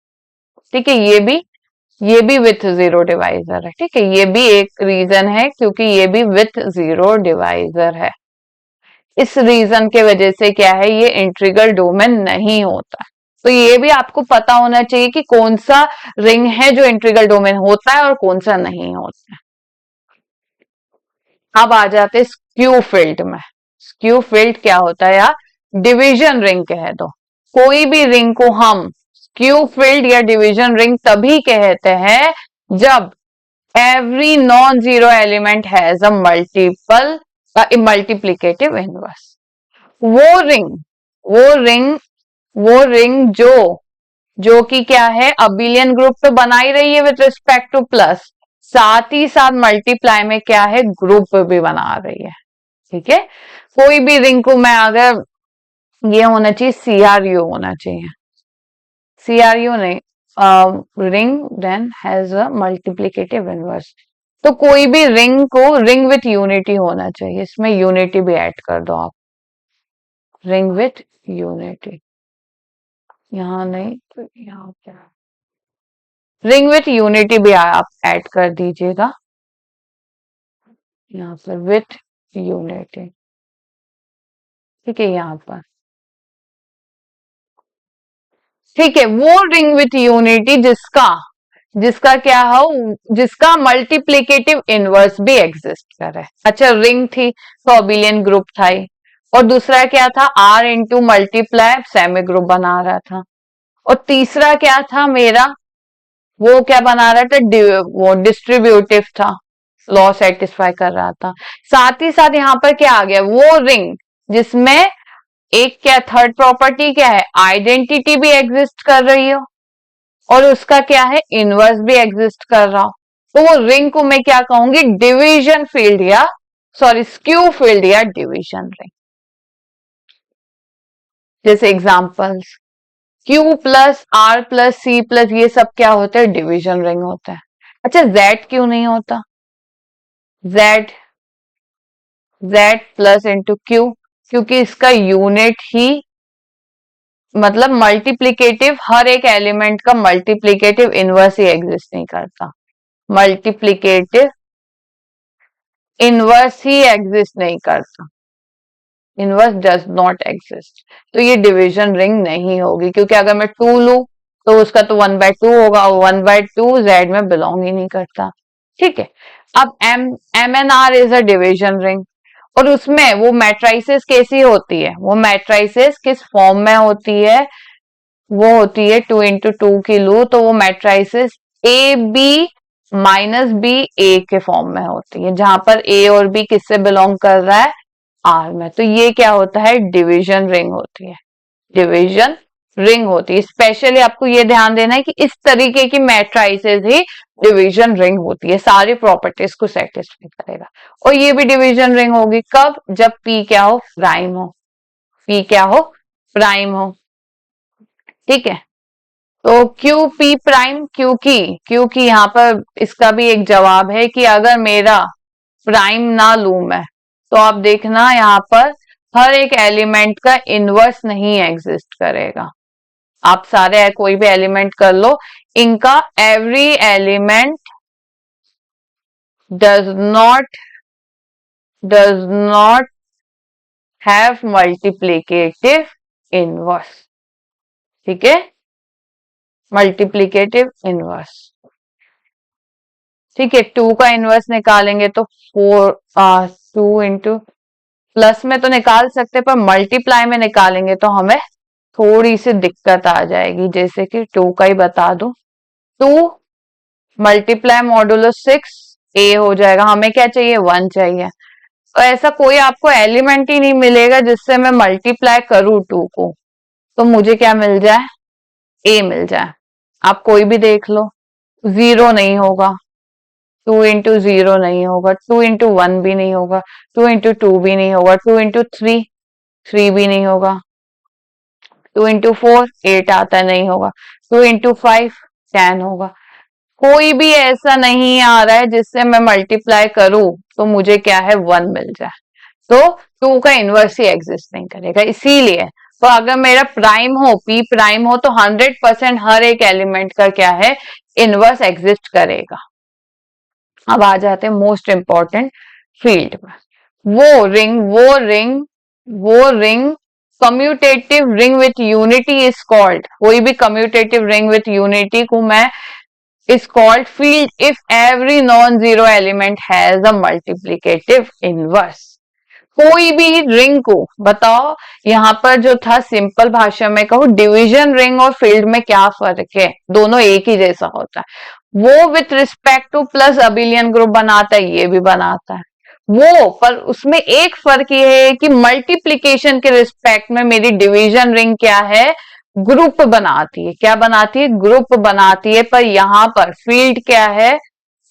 S1: ठीक है, ये भी विथ जीरो डिवाइजर है। ठीक है, ये भी एक रीजन है क्योंकि ये भी विथ जीरो डिवाइजर है। इस रीजन के वजह से क्या है, ये इंटीग्रल डोमेन नहीं होता। तो ये भी आपको पता होना चाहिए कि कौन सा रिंग है जो इंटीग्रल डोमेन होता है और कौन सा नहीं होता है। अब आ जाते स्क्यू फील्ड में। स्क्यू फील्ड क्या होता है? या डिवीजन रिंग कह दो। कोई भी रिंग को हम स्क्यू फील्ड या डिवीजन रिंग तभी कहते हैं जब every non-zero element has a multiplicative inverse। वो रिंग वो रिंग वो रिंग जो कि क्या है, अबिलियन ग्रुप तो बना ही रही है विद रिस्पेक्ट टू प्लस, साथ ही साथ मल्टीप्लाई में क्या है, ग्रुप भी बना रही है। ठीक है, कोई भी रिंग को मैं अगर, ये होना चाहिए CRU होना चाहिए, CRU नहीं, ring then has a multiplicative inverse. तो कोई भी रिंग को रिंग विथ यूनिटी होना चाहिए, इसमें यूनिटी भी ऐड कर दो आप, रिंग विथ यूनिटी। यहाँ नहीं तो यहाँ क्या, रिंग विथ यूनिटी भी आप ऐड कर दीजिएगा यहाँ पर, विथ यूनिटी। ठीक है, यहाँ पर ठीक है, वो रिंग विथ यूनिटी जिसका जिसका क्या हो, जिसका मल्टीप्लिकेटिव इनवर्स भी एग्जिस्ट करे। अच्छा, रिंग थी तो अबिलियन ग्रुप था ही, और दूसरा क्या था, R into multiply semi group बना रहा था, और तीसरा क्या था मेरा, वो क्या बना रहा था, वो डिस्ट्रीब्यूटिव था, लॉ सेटिस्फाई कर रहा था। साथ ही साथ यहाँ पर क्या आ गया, वो रिंग जिसमें एक क्या थर्ड प्रॉपर्टी क्या है, आइडेंटिटी भी एग्जिस्ट कर रही हो और उसका क्या है, इनवर्स भी एग्जिस्ट कर रहा हो। तो वो रिंग को मैं क्या कहूंगी, डिवीजन फील्ड या सॉरी स्क्यू फील्ड या डिवीजन रिंग। जैसे examples, Q plus R plus C plus, ये सब क्या होता है, डिवीजन रिंग होता है। अच्छा, Z क्यों नहीं होता, Z Z plus into Q, क्योंकि इसका यूनिट ही, मतलब मल्टीप्लीकेटिव, हर एक एलिमेंट का मल्टीप्लीकेटिव इनवर्स ही एग्जिस्ट नहीं करता, मल्टीप्लीकेटिव इनवर्स ही एग्जिस्ट नहीं करता, इनवर्स डज नॉट एग्जिस्ट। तो ये डिवीजन रिंग नहीं होगी, क्योंकि अगर मैं 2 लू तो उसका तो 1/2 होगा, और 1/2 Z में बिलोंग ही नहीं करता। ठीक है, अब MNR is a division ring, और उसमें वो मैट्राइसेस कैसी होती है, वो मैट्राइसेस किस फॉर्म में होती है, वो होती है 2x2 की लू, तो वो matrices AB minus B A के फॉर्म में होती है, जहां पर A और B किससे बिलोंग कर रहा है, R में। तो ये क्या होता है, डिवीजन रिंग होती है, डिवीजन रिंग होती है। स्पेशली आपको ये ध्यान देना है कि इस तरीके की मैट्राइसेस ही डिवीजन रिंग होती है, सारी प्रॉपर्टीज को सेटिस्फाई करेगा। और ये भी डिवीजन रिंग होगी कब, जब P क्या हो, प्राइम हो, P क्या हो, प्राइम हो। ठीक है, तो क्यू पी प्राइम, क्योंकि यहाँ पर इसका भी एक जवाब है कि अगर मेरा प्राइम ना लू मैं, तो आप देखना यहाँ पर हर एक एलिमेंट का इनवर्स नहीं एग्जिस्ट करेगा। आप सारे कोई भी एलिमेंट कर लो, इनका every element does not have multiplicative inverse. ठीक है, मल्टीप्लीकेटिव इनवर्स। ठीक है, 2 का इनवर्स निकालेंगे तो 2 इंटू, प्लस में तो निकाल सकते पर मल्टीप्लाई में निकालेंगे तो हमें थोड़ी सी दिक्कत आ जाएगी। जैसे कि 2 का ही बता दो, 2 मल्टीप्लाई मॉडुलो 6 A हो जाएगा, हमें क्या चाहिए, 1 चाहिए। तो ऐसा कोई आपको एलिमेंट ही नहीं मिलेगा जिससे मैं मल्टीप्लाई करूं 2 को, तो मुझे क्या मिल जाए, A मिल जाए। आप कोई भी देख लो, 0 नहीं होगा, 2 इंटू 0 नहीं होगा, 2 इंटू 1 भी नहीं होगा, 2 इंटू 2 भी नहीं होगा, 2 इंटू 3 भी नहीं होगा, 2 into 4 8 आता है, नहीं होगा। 2 into 5 10 होगा। कोई भी ऐसा नहीं आ रहा है जिससे मैं मल्टीप्लाई करूं तो मुझे क्या है 1 मिल जाए। तो 2 का इनवर्स ही एग्जिस्ट नहीं करेगा, इसीलिए तो अगर मेरा प्राइम हो, पी प्राइम हो, तो 100% हर एक एलिमेंट का क्या है इनवर्स एग्जिस्ट करेगा। अब आ जाते हैं मोस्ट इंपॉर्टेंट फील्ड में। वो ring commutative ring with unity is called, कोई भी कम्यूटेटिव रिंग विथ यूनिटी को मैं is called field if every non-zero element has a multiplicative inverse। कोई भी रिंग को बताओ, यहां पर जो था सिंपल भाषा में कहूँ, डिवीजन रिंग और फील्ड में क्या फर्क है, दोनों एक ही जैसा होता है। वो with respect two plus abelian group बनाता है, ये भी बनाता है वो, पर उसमें एक फर्क ये है कि मल्टीप्लीकेशन के रिस्पेक्ट में मेरी डिवीजन रिंग क्या है ग्रुप बनाती है, क्या बनाती है ग्रुप बनाती है, पर यहां पर फील्ड क्या है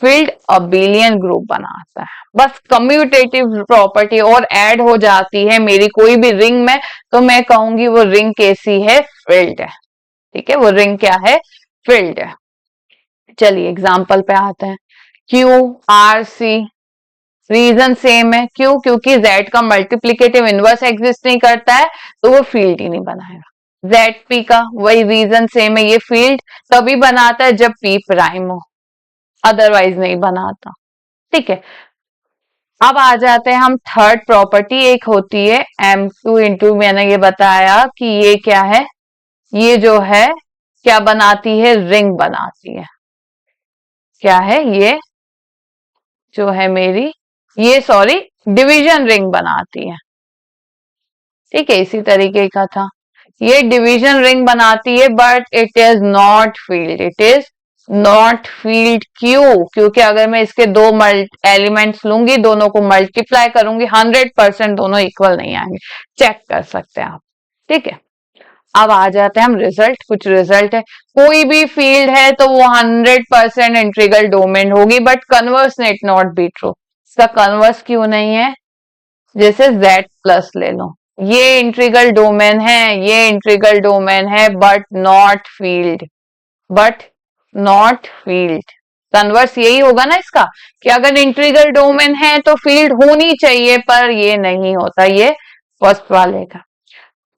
S1: फील्ड अबिलियन ग्रुप बनाता है। बस कम्यूटेटिव प्रॉपर्टी और ऐड हो जाती है मेरी कोई भी रिंग में, तो मैं कहूंगी वो रिंग कैसी है फील्ड है। ठीक है, वो रिंग क्या है फील्ड है। चलिए एग्जाम्पल पे आते हैं। Q r c, reason same है, क्यों, क्योंकि z का मल्टीप्लीकेटिव इनवर्स एग्जिस्ट नहीं करता है तो वो फील्ड ही नहीं बनाएगा। जेड पी का वही रीजन सेम है, ये फील्ड तभी बनाता है जब p प्राइम हो, अदरवाइज नहीं बनाता। ठीक है, अब आ जाते हैं हम थर्ड प्रॉपर्टी, एक होती है m2 इंटू, मैंने ये बताया कि ये क्या है, ये जो है क्या बनाती है रिंग बनाती है, क्या है ये जो है मेरी, ये सॉरी डिवीजन रिंग बनाती है। ठीक है, इसी तरीके का था, ये डिवीजन रिंग बनाती है but it is not field, it is not field. क्यों, क्योंकि अगर मैं इसके दो एलिमेंट्स लूंगी, दोनों को मल्टीप्लाई करूंगी, 100% दोनों इक्वल नहीं आएंगे, चेक कर सकते हैं आप। ठीक है, अब आ जाते हैं हम रिजल्ट, कुछ रिजल्ट है। कोई भी फील्ड है तो वो 100% इंटीग्रल डोमेन होगी, but converse it not be true. इसका कन्वर्स क्यों नहीं है, जैसे z प्लस ले लो, ये इंटीग्रल डोमेन है, ये इंटीग्रल डोमेन है, but not field, but not field. Converse यही होगा ना इसका, कि अगर इंटीग्रल डोमेन है तो फील्ड होनी चाहिए, पर ये नहीं होता, ये फर्स्ट वाले का।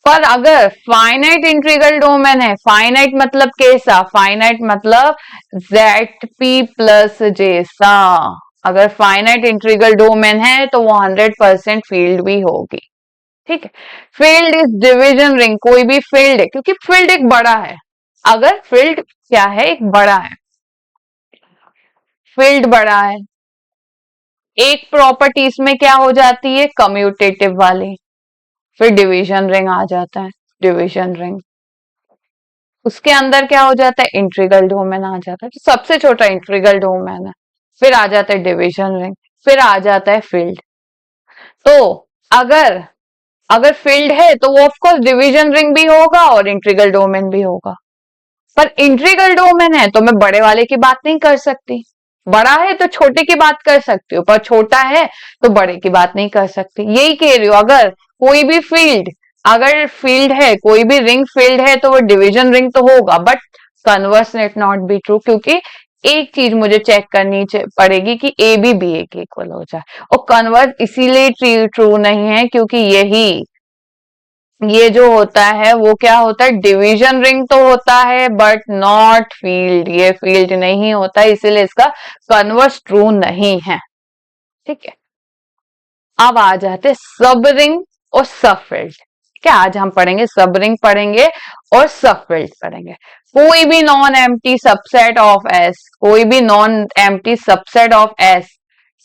S1: पर अगर फाइनाइट इंटीग्रल डोमेन है, फाइनाइट मतलब कैसा, फाइनाइट मतलब ZP प्लस जैसा, अगर फाइनाइट इंटीग्रल डोमेन है तो वो 100% फील्ड भी होगी। ठीक है, फील्ड इज डिवीजन रिंग, कोई भी फील्ड है, क्योंकि फील्ड एक बड़ा है, अगर फील्ड क्या है एक बड़ा है, फील्ड बड़ा है, एक प्रॉपर्टी इसमें क्या हो जाती है कम्यूटेटिव वाली, फिर डिवीजन रिंग आ जाता है, डिवीजन रिंग उसके अंदर क्या हो जाता है इंटीग्रल डोमेन आ जाता है, तो सबसे छोटा इंटीग्रल डोमेन है, फिर आ जाता है डिवीजन रिंग, फिर आ जाता है फील्ड। तो अगर अगर फील्ड है तो वो ऑफकोर्स डिवीजन रिंग भी होगा और इंटीग्रल डोमेन भी होगा, पर इंटीग्रल डोमेन है तो मैं बड़े वाले की बात नहीं कर सकती, बड़ा है तो छोटे की बात कर सकती हूँ, पर छोटा है तो बड़े की बात नहीं कर सकती। यही कह रही हूँ, अगर कोई भी फील्ड, अगर फील्ड है, कोई भी रिंग फील्ड है तो वो डिवीजन रिंग तो होगा, but converse it not be true, क्योंकि एक चीज मुझे चेक करनी पड़ेगी कि ए भी बी ए के इक्वल हो जाए, और कन्वर्स इसीलिए ट्रू नहीं है क्योंकि यही ये जो होता है वो क्या होता है डिवीजन रिंग तो होता है बट नॉट फील्ड, ये फील्ड नहीं होता, इसीलिए इसका कन्वर्स ट्रू नहीं है। ठीक है, अब आ जाते सब रिंग और सब फील्ड। क्या आज हम पढ़ेंगे सब रिंग पढ़ेंगे और सब फील्ड पढ़ेंगे। कोई भी non empty subset of S, कोई भी non empty subset of S,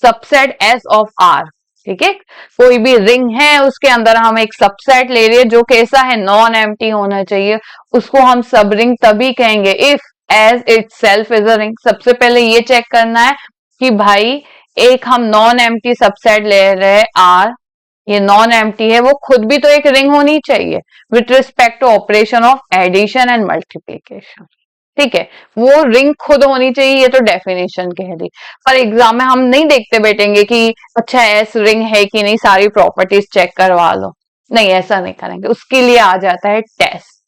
S1: subset S of R, ठीक है, कोई भी रिंग है उसके अंदर हम एक सबसेट ले रहे हैं जो कैसा है नॉन एम्प्टी होना चाहिए, उसको हम सब रिंग तभी कहेंगे if S itself is a ring. सबसे पहले ये चेक करना है कि भाई एक हम नॉन एम्प्टी सबसेट ले रहे हैं आर, ये नॉन एम्प्टी है, वो खुद भी तो एक रिंग होनी चाहिए with respect to operation of addition and multiplication. ठीक है, वो रिंग खुद होनी चाहिए, ये तो डेफिनेशन कह दी, पर एग्जाम में हम नहीं देखते बैठेंगे कि अच्छा एस रिंग है कि नहीं, सारी प्रॉपर्टीज चेक करवा लो, नहीं ऐसा नहीं करेंगे, उसके लिए आ जाता है टेस्ट।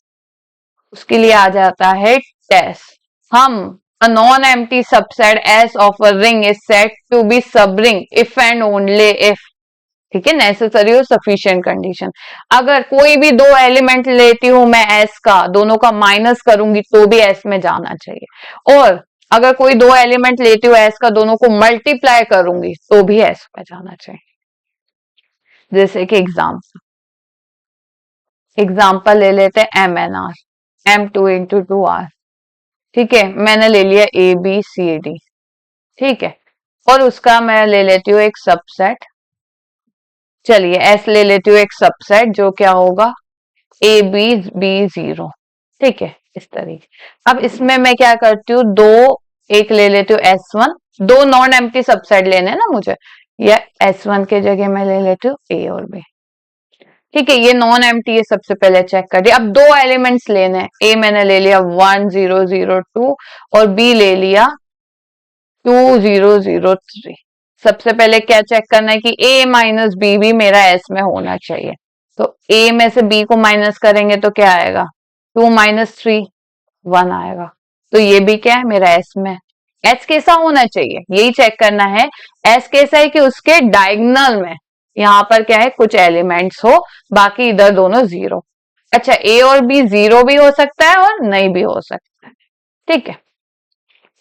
S1: उसके लिए आ जाता है टेस्ट। हम a non-empty subset S of a ring is said to be subring if and only if, ठीक है, नेसेसरी और सफिशिएंट कंडीशन। अगर कोई भी दो एलिमेंट लेती हूं मैं S का, दोनों का माइनस करूंगी तो भी S में जाना चाहिए, और अगर कोई दो एलिमेंट लेती हूँ S का, दोनों को मल्टीप्लाई करूंगी तो भी S में जाना चाहिए। जैसे कि एग्जाम्पल ले लेते हैं MNR, M2 इंटू 2R, ठीक है, मैंने ले लिया ABCD, ठीक है, और उसका मैं ले लेती हूँ एक सबसेट, चलिए S ले लेती हूँ एक सबसेट जो क्या होगा AB0, ठीक है, इस तरीके। अब इसमें मैं क्या करती हूँ, दो एक ले लेती हूँ S1, दो नॉन एम्प्टी सबसेट लेने हैं ना मुझे, या S1 के जगह मैं ले लेती हूँ A और B, ठीक है, ये नॉन एम्प्टी है, सबसे पहले चेक कर दिया। अब दो एलिमेंट्स लेने हैं, A मैंने ले लिया 1 0 0 2 और B ले लिया 2 0 0 3। सबसे पहले क्या चेक करना है कि A माइनस बी भी मेरा S में होना चाहिए, तो A में से B को माइनस करेंगे तो क्या आएगा, 2 माइनस 3 1 आएगा, तो ये भी क्या है मेरा S में। S कैसा होना चाहिए यही चेक करना है, S कैसा है कि उसके डायगोनल में यहाँ पर क्या है कुछ एलिमेंट्स हो, बाकी इधर दोनों जीरो। अच्छा, A और B जीरो भी हो सकता है और नहीं भी हो सकता है, ठीक है,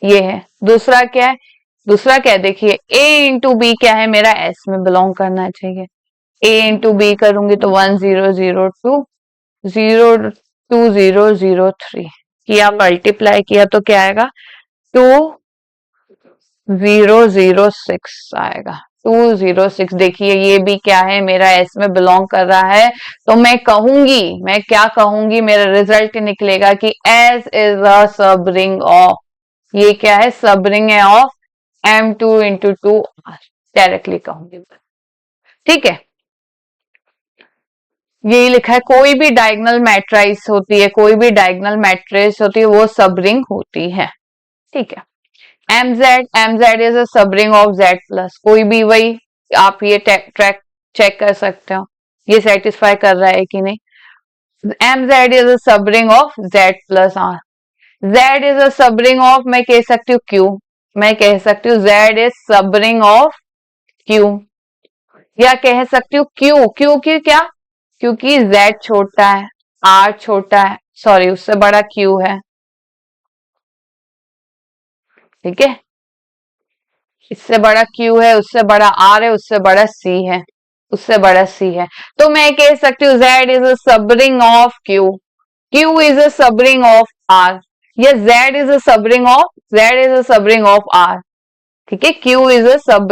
S1: ये है। दूसरा क्या है, दूसरा क्या है देखिए, A इंटू बी क्या है मेरा S में बिलोंग करना चाहिए, A इंटू बी करूंगी तो 1 0 0 2 0 2 0 0 3 किया, मल्टीप्लाई किया तो क्या आएगा 2 0 0 6 आएगा, 2 0 6। देखिए ये भी क्या है मेरा S में बिलोंग कर रहा है, तो मैं कहूंगी, मैं क्या कहूंगी, मेरा रिजल्ट निकलेगा कि S is a sub ring of, ये क्या है सब रिंग है of M2 into 2R, directly कहूंगी, ठीक है। यही लिखा है, कोई भी डायगोनल मैट्रिक्स होती है, कोई भी डायगोनल मैट्रिक्स होती है वो सब रिंग होती है, ठीक है। MZ is a sub ring of Z plus, कोई भी, वही आप ये ट्रैक चेक कर सकते हो ये सेटिस्फाई कर रहा है कि नहीं। MZ is a sub ring of Z plus R, Z is a sub ring of, मैं कह सकती हूँ Q, मैं कह सकती हूँ Z इज सब रिंग ऑफ Q, या कह सकती हूँ Q, क्योंकि क्या, क्योंकि Z छोटा है, R छोटा है, सॉरी उससे बड़ा Q है, ठीक है, इससे बड़ा Q है, उससे बड़ा R है, उससे बड़ा C है, उससे बड़ा C है, तो मैं कह सकती हूँ Z is a sub ring of Q, Q is a sub ring of R, या Z is a sub ring of, Z is a sub ring of R, ठीक है, Q is a sub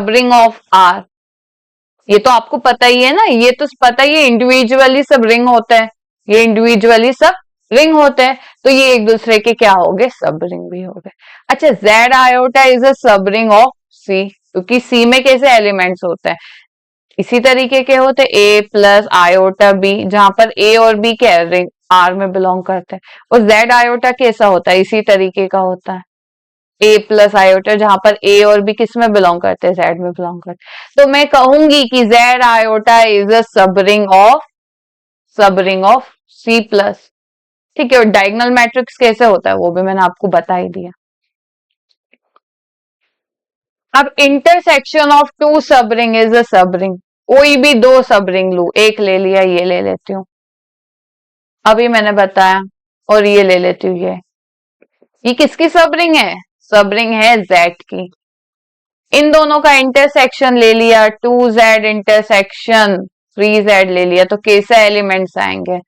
S1: ring of R। ये तो आपको पता ही है ना, ये तो पता ही है इंडिविजुअली सब रिंग होता है, ये इंडिविजुअली सब रिंग होते हैं, तो ये एक दूसरे के क्या हो गए, सब रिंग भी हो गए। अच्छा, Z iota is a sub ring of सी, क्योंकि सी में कैसे एलिमेंट्स होते हैं, इसी तरीके के होते हैं, ए प्लस आयोटा बी, जहां पर ए और बी क्या रिंग आर में बिलोंग करते हैं, और जेड आयोटा कैसा होता है, इसी तरीके का होता है, ए प्लस आयोटा, जहां पर ए और बी किस में बिलोंग करते हैं, जेड में बिलोंग करते हैं, तो मैं कहूंगी कि Z iota is a sub ring of C plus, ठीक है। और डायगोनल मैट्रिक्स कैसे होता है वो भी मैंने आपको बता ही दिया। अब इंटरसेक्शन ऑफ टू सब ring is a sub ring, कोई भी दो सब रिंग लू, एक ले लिया, ये ले लेती हूँ, अभी मैंने बताया, और ये ले लेती हूँ, ये किसकी सब रिंग है, सब रिंग है जेड की। इन दोनों का इंटरसेक्शन ले लिया, 2Z इंटरसेक्शन 3Z ले लिया, तो कैसे एलिमेंट्स आएंगे,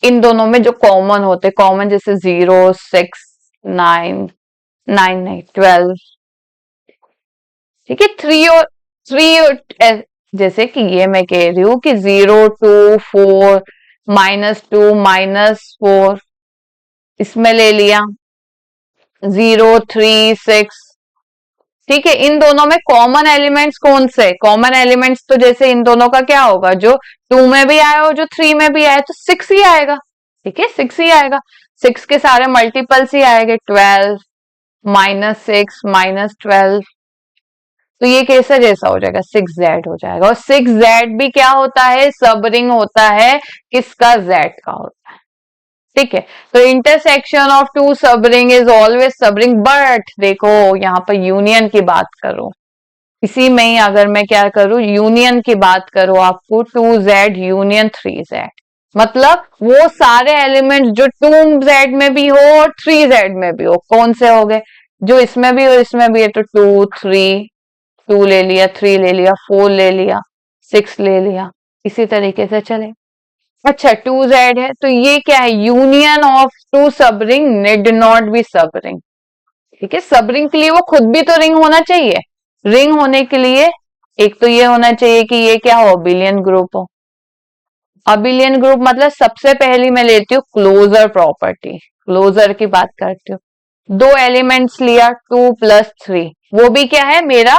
S1: इन दोनों में जो कॉमन होते, कॉमन जैसे 0 6 9 9 नहीं 12, ठीक है, थ्री और जैसे कि ये मैं कह रही हूं कि 0 2 4 -2 -4, इसमें ले लिया 0 3 6, ठीक है। इन दोनों में कॉमन एलिमेंट्स कौन से, कॉमन एलिमेंट्स तो जैसे इन दोनों का क्या होगा, जो 2 में भी आया और जो 3 में भी आया तो 6 ही आएगा, ठीक है, 6 ही आएगा, 6 के सारे मल्टीपल्स ही आएंगे, 12 -6 -12, तो ये कैसे जैसा हो जाएगा, 6Z हो जाएगा, और 6Z भी क्या होता है, सब रिंग होता है, किसका, Z का होता है, ठीक है, तो इंटरसेक्शन ऑफ टू सब रिंग इज ऑलवेज सब रिंग, बट देखो यहाँ पर यूनियन की बात करो, इसी में ही अगर मैं क्या करूं, यूनियन की बात करूं आपको, 2z यूनियन 3z, मतलब वो सारे एलिमेंट जो 2z में भी हो और 3z में भी हो, कौन से हो गए, जो इसमें भी और इसमें भी है, तो 2 3, 2 ले लिया, 3 ले लिया, 4 ले लिया, 6 ले लिया, इसी तरीके से चले। अच्छा 2z है तो ये क्या है, यूनियन ऑफ टू सब रिंग नीड नॉट बी सब रिंग। ठीक है, सब रिंग के लिए वो खुद भी तो रिंग होना चाहिए, रिंग होने के लिए एक तो ये होना चाहिए कि ये क्या हो, अबिलियन ग्रुप हो। अबिलियन ग्रुप मतलब सबसे पहली मैं लेती हूँ क्लोजर प्रॉपर्टी, क्लोजर की बात करती हूँ। दो एलिमेंट्स लिया 2 प्लस 3, वो भी क्या है मेरा,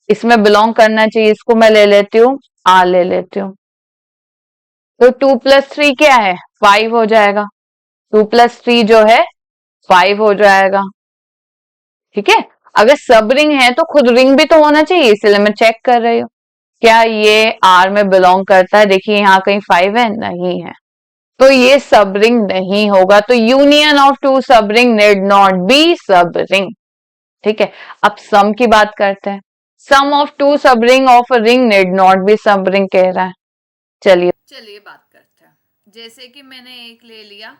S1: इसमें बिलोंग करना चाहिए, इसको मैं ले लेती हूँ आर ले लेती हूँ, तो 2 प्लस 3 क्या है 5 हो जाएगा, 2 प्लस 3 जो है 5 हो जाएगा। ठीक है, अगर सब रिंग है तो खुद रिंग भी तो होना चाहिए, इसलिए मैं चेक कर रही हूँ क्या ये आर में बिलोंग करता है। देखिए यहाँ कहीं 5 है, नहीं है, तो ये सब रिंग नहीं होगा, तो यूनियन ऑफ टू सब रिंग नीड नॉट बी सब रिंग। ठीक है, अब सम की बात करते हैं, सम ऑफ टू सब ring of a ring need not be सब रिंग कह रहा है। चलिए बात करते हैं, जैसे कि मैंने एक ले लिया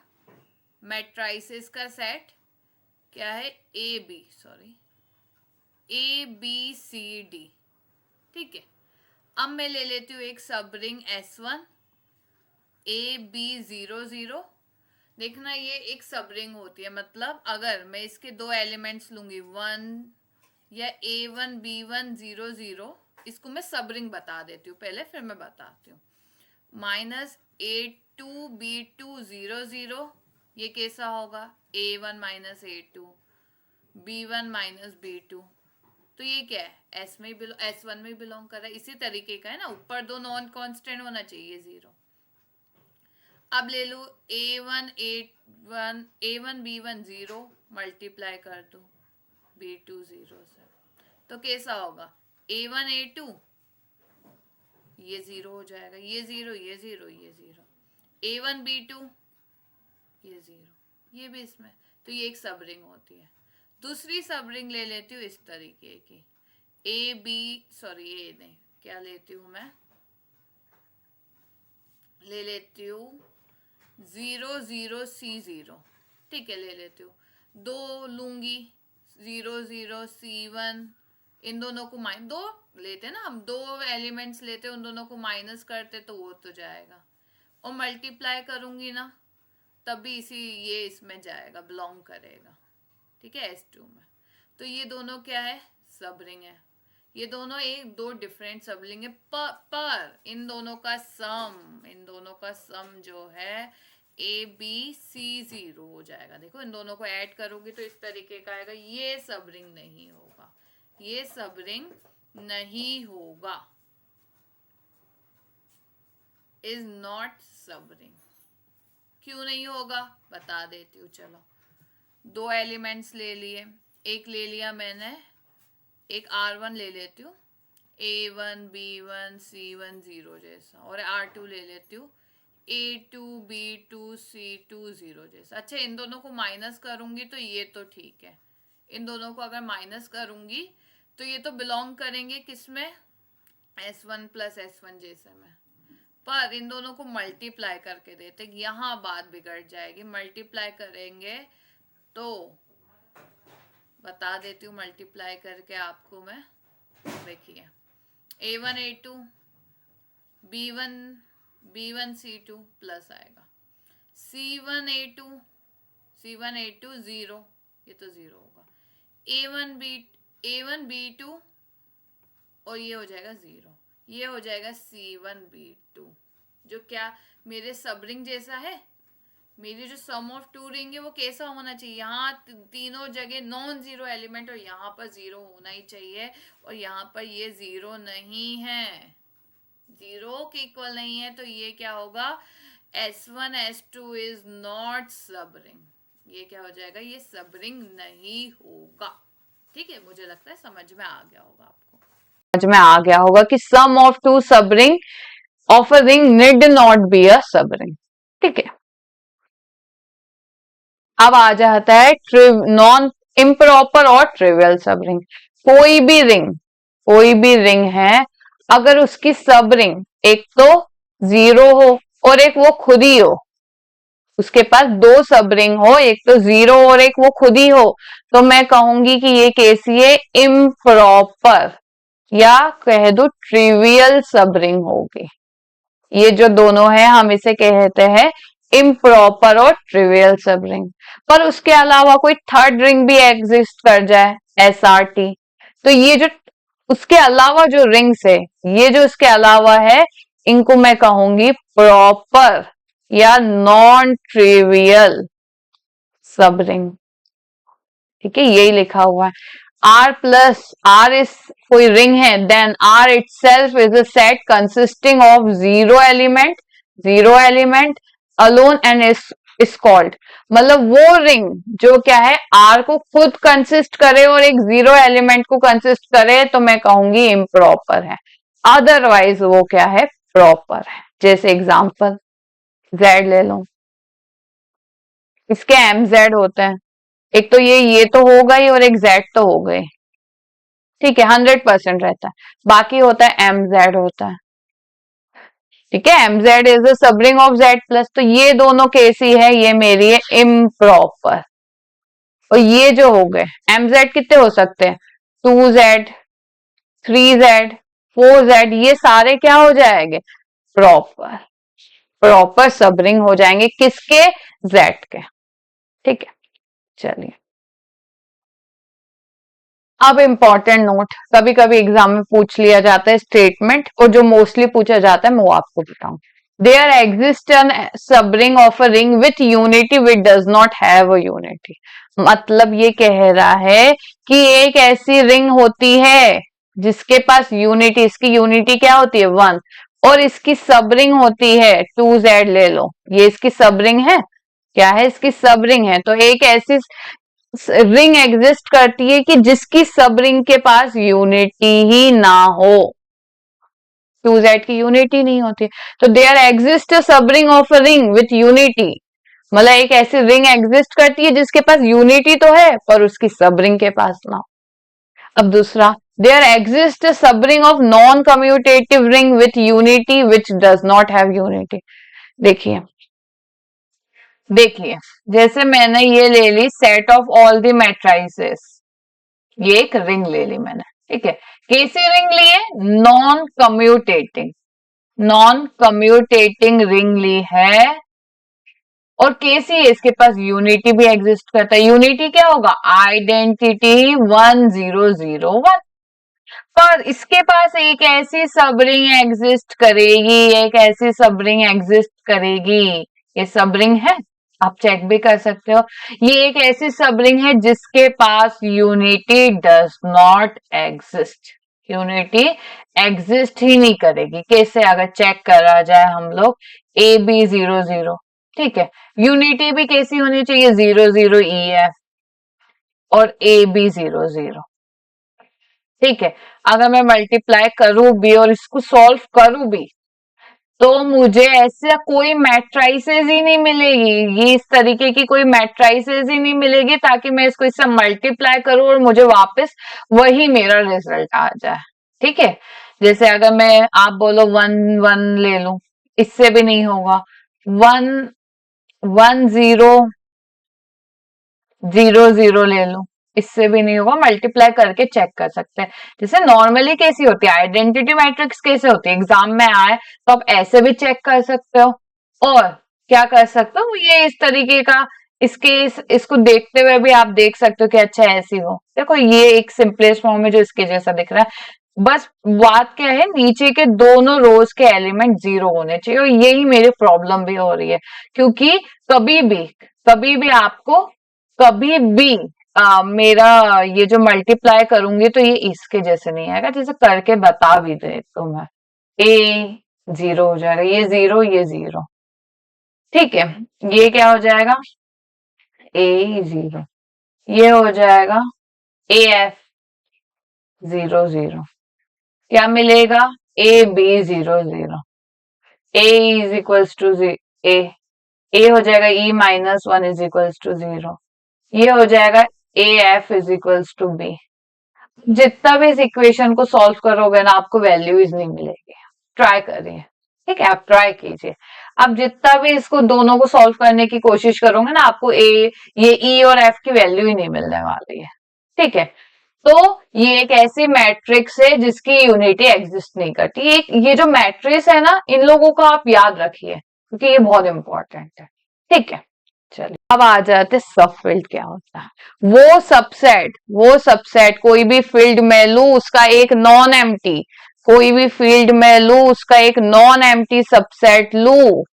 S1: मैट्राइसेस का सेट, क्या है ए बी सी डी। ठीक है, अब मैं ले लेती हूँ एक सब रिंग S1 ए बी 0 0। देखना ये एक सब रिंग होती है, मतलब अगर मैं इसके दो एलिमेंट्स लूंगी 1 या A1 B1 0 0, इसको मैं सब रिंग बता देती हूँ पहले, फिर मैं बताती हूँ। माइनस A2 B2 0 0, ये कैसा होगा, A1 minus A2, B1 minus B2, तो ये क्या है, S में S1 में बिलोंग कर रहा है, इसी तरीके का है ना, ऊपर दो नॉन कांस्टेंट होना चाहिए 0। अब ले लो A1 B1 0, मल्टीप्लाई कर दो B2 0 से, तो कैसा होगा A1 A2, ये 0 हो जाएगा, ये 0 ये 0 ये 0, A1 B2 ये 0, ये भी इसमें, तो ये एक सब रिंग होती है। दूसरी सब रिंग ले लेती हूँ इस तरीके की, ए नहीं, क्या लेती हूँ मैं, ले लेती हूँ 0 0 C0। ठीक है, ले लेती हूँ, दो लूंगी 0 0 C1, इन दोनों को दो लेते ना हम, दो एलिमेंट्स लेते उन दोनों को माइनस करते तो वो तो जाएगा, और मल्टीप्लाई करूंगी ना तभी ये इसमें जाएगा, बिलोंग करेगा। ठीक है, S2 में, तो ये दोनों क्या है, सब रिंग है। ये दोनों दो डिफरेंट सब रिंग है, पर इन दोनों का सम जो है AB/C0 हो जाएगा। देखो इन दोनों को ऐड करोगे तो इस तरीके का आएगा, ये सब रिंग नहीं होगा, ये सब रिंग नहीं होगा, इज नॉट सब रिंग। क्यों नहीं होगा बता देती हूँ, चलो। दो एलिमेंट्स ले लिए, एक ले लिया मैंने, एक R1 ले लेती हूँ, A1 B1 C1 0 जैसा, और R2 ले लेती हूँ A2 B2 C2 0 जैसा। अच्छा, इन दोनों को माइनस करूंगी तो ये तो ठीक है, इन दोनों को अगर माइनस करूंगी तो ये तो बिलोंग करेंगे किसमें, S1 प्लस S1 जैसे में, पर इन दोनों को मल्टीप्लाई करके देते, यहाँ बात बिगड़ जाएगी। मल्टीप्लाई करेंगे तो बता देती हूँ, मल्टीप्लाई करके आपको मैं, देखिए A1 A2 B1 C2 plus आएगा C1 A2 0, ये तो 0 होगा, A1 B2 और ये हो जाएगा 0, ये हो जाएगा C1 B2, जो क्या मेरे सब रिंग जैसा है। मेरी जो सम ऑफ टू रिंग है वो कैसा होना चाहिए, यहाँ तीनों जगह नॉन जीरो एलिमेंट, और यहाँ पर 0 होना ही चाहिए, और यहाँ पर ये 0 नहीं है, 0 के इक्वल नहीं है, तो ये क्या होगा, S1 S2 इज नॉट सब रिंग, ये क्या हो जाएगा, ये सब रिंग नहीं होगा। ठीक है, मुझे लगता है समझ में आ गया होगा आपको, समझ में आ गया होगा कि सम ऑफ टू सब ring of a ring need not be a sub ring. ठीक है, अब आ जाता है नॉन इम्प्रॉपर और ट्रिवियल सब रिंग। कोई भी रिंग है, अगर उसकी सब रिंग एक तो जीरो हो और एक वो खुद ही हो, उसके पास दो सब रिंग हो, एक तो जीरो और एक वो खुद ही हो, तो मैं कहूंगी कि ये कैसी है, इम्प्रॉपर, या कह दो ट्रिवियल सब रिंग होगी। ये जो दोनों है हम इसे कहते हैं इम्प्रॉपर और ट्रिवियल सब रिंग। पर उसके अलावा कोई थर्ड रिंग भी एग्जिस्ट कर जाए, SRT, तो ये जो उसके अलावा जो रिंग्स है, ये जो इसके अलावा है, इनको मैं कहूंगी प्रॉपर या नॉन ट्रिवियल सब रिंग। ठीक है, यही लिखा हुआ है। R प्लस R इस कोई रिंग है, then R itself is a set consisting of zero element alone and is called, मतलब वो रिंग जो क्या है, R को खुद कंसिस्ट करे और एक जीरो एलिमेंट को कंसिस्ट करे, तो मैं कहूंगी इम्प्रॉपर है। अदरवाइज वो क्या है, प्रॉपर है। जैसे एग्जांपल Z ले लो, इसके MZ होते हैं, एक तो ये तो हो गई और एक Z तो हो गई, ठीक है, 100% रहता है। बाकी होता है MZ होता है, ठीक है, MZ is the subring of Z plus, तो ये दोनों कैसी है, ये मेरी है इम्प्रॉपर। और ये जो हो गए MZ कितने हो सकते हैं, 2Z, 3Z, 4Z, ये सारे क्या हो जाएंगे, प्रॉपर सबरिंग हो जाएंगे, किसके, Z के। ठीक है, चलिए अब इंपॉर्टेंट नोट, कभी कभी एग्जाम में पूछ लिया जाता है स्टेटमेंट, और जो मोस्टली पूछा जाता है मैं वो आपको बताऊं। There exist an subring of a ring with unity which does not have a unity. मतलब ये कह रहा है कि एक ऐसी रिंग होती है जिसके पास यूनिटी, इसकी यूनिटी क्या होती है, 1, और इसकी सबरिंग होती है 2Z ले लो, ये इसकी सबरिंग है, क्या है, इसकी सबरिंग है। तो एक ऐसी रिंग एग्जिस्ट करती है कि जिसकी सब रिंग के पास यूनिटी ही ना हो, 2Z की यूनिटी नहीं होती, तो there exist a sub ring of a ring with unity, मतलब एक ऐसी रिंग एग्जिस्ट करती है जिसके पास यूनिटी तो है पर उसकी सब रिंग के पास ना। अब दूसरा, there exist a sub ring of non commutative ring with unity which does not have unity. देखिए देखिए, जैसे मैंने ये ले ली set of all the matrices, ये एक रिंग ले ली मैंने, ठीक है, कैसी रिंग ली है, नॉन कम्यूटेटिंग रिंग ली है, और कैसी है, इसके पास यूनिटी भी एग्जिस्ट करता है। यूनिटी क्या होगा, आइडेंटिटी 1001, पर इसके पास एक ऐसी सबरिंग एग्जिस्ट करेगी, एक ऐसी सबरिंग एग्जिस्ट करेगी, ये सबरिंग है, आप चेक भी कर सकते हो, ये एक ऐसी सबरिंग है जिसके पास unity does not exist, unity exist ही नहीं करेगी। कैसे, अगर चेक करा जाए हम लोग, AB00, ठीक है, यूनिटी भी कैसी होनी चाहिए, 00EF और AB00, ठीक है। अगर मैं मल्टीप्लाई करूं भी और इसको सॉल्व करूं भी, तो मुझे ऐसा कोई मैट्राइसेस ही नहीं मिलेगी, ये इस तरीके की कोई मैट्राइसेस ही नहीं मिलेगी ताकि मैं इसको इससे मल्टीप्लाई करूं और मुझे वापस वही मेरा रिजल्ट आ जाए, ठीक है। जैसे अगर मैं, आप बोलो 1 1 ले लूं, इससे भी नहीं होगा, 1 1 0 0 0 ले लूं, इससे भी नहीं होगा, मल्टीप्लाई करके चेक कर सकते हैं। जैसे नॉर्मली कैसी होती है, आइडेंटिटी मैट्रिक्स कैसे होती है, एग्जाम में आए तो आप ऐसे भी चेक कर सकते हो, और क्या कर सकते हो, ये इस तरीके का, इसको देखते हुए भी आप देख सकते हो कि अच्छा ऐसी हो, देखो ये एक सिंपलेस्ट फॉर्म है जो इसके जैसा दिख रहा है। बस बात क्या है, नीचे के दोनों रोज के एलिमेंट जीरो होने चाहिए, और यही मेरी प्रॉब्लम भी हो रही है, क्योंकि कभी भी आपको, कभी भी मेरा ये जो मल्टीप्लाई करूंगी तो ये इसके जैसे नहीं आएगा, जैसे करके बता भी दे तो मैं, ए जीरो हो जाएगा, ये जीरो, ठीक है, ये क्या हो जाएगा, A0, ये हो जाएगा AF00, क्या मिलेगा, AB00, A is equals to a, a हो जाएगा e minus one is equals to 0, ये हो जाएगा a f is equals to b. जितना भी इस इक्वेशन को सॉल्व करोगे ना आपको वैल्यूज नहीं मिलेगी, ट्राई करिए, ठीक है, आप ट्राई कीजिए। आप जितना भी इसको दोनों को सॉल्व करने की कोशिश करोगे ना आपको ये ई और एफ की वैल्यू ही नहीं मिलने वाली है, ठीक है। तो ये एक ऐसी मैट्रिक्स है जिसकी यूनिटी एग्जिस्ट नहीं करती। ये जो मैट्रिक्स है ना इन लोगों को आप याद रखिए क्योंकि ये बहुत इंपॉर्टेंट है, ठीक है। चलिए अब आ जाते सब फील्ड क्या होता है। वो सबसेट कोई भी फील्ड में लू उसका एक नॉन एम्प्टी, कोई भी फील्ड में लू उसका एक नॉन एम्प्टी सबसेट लू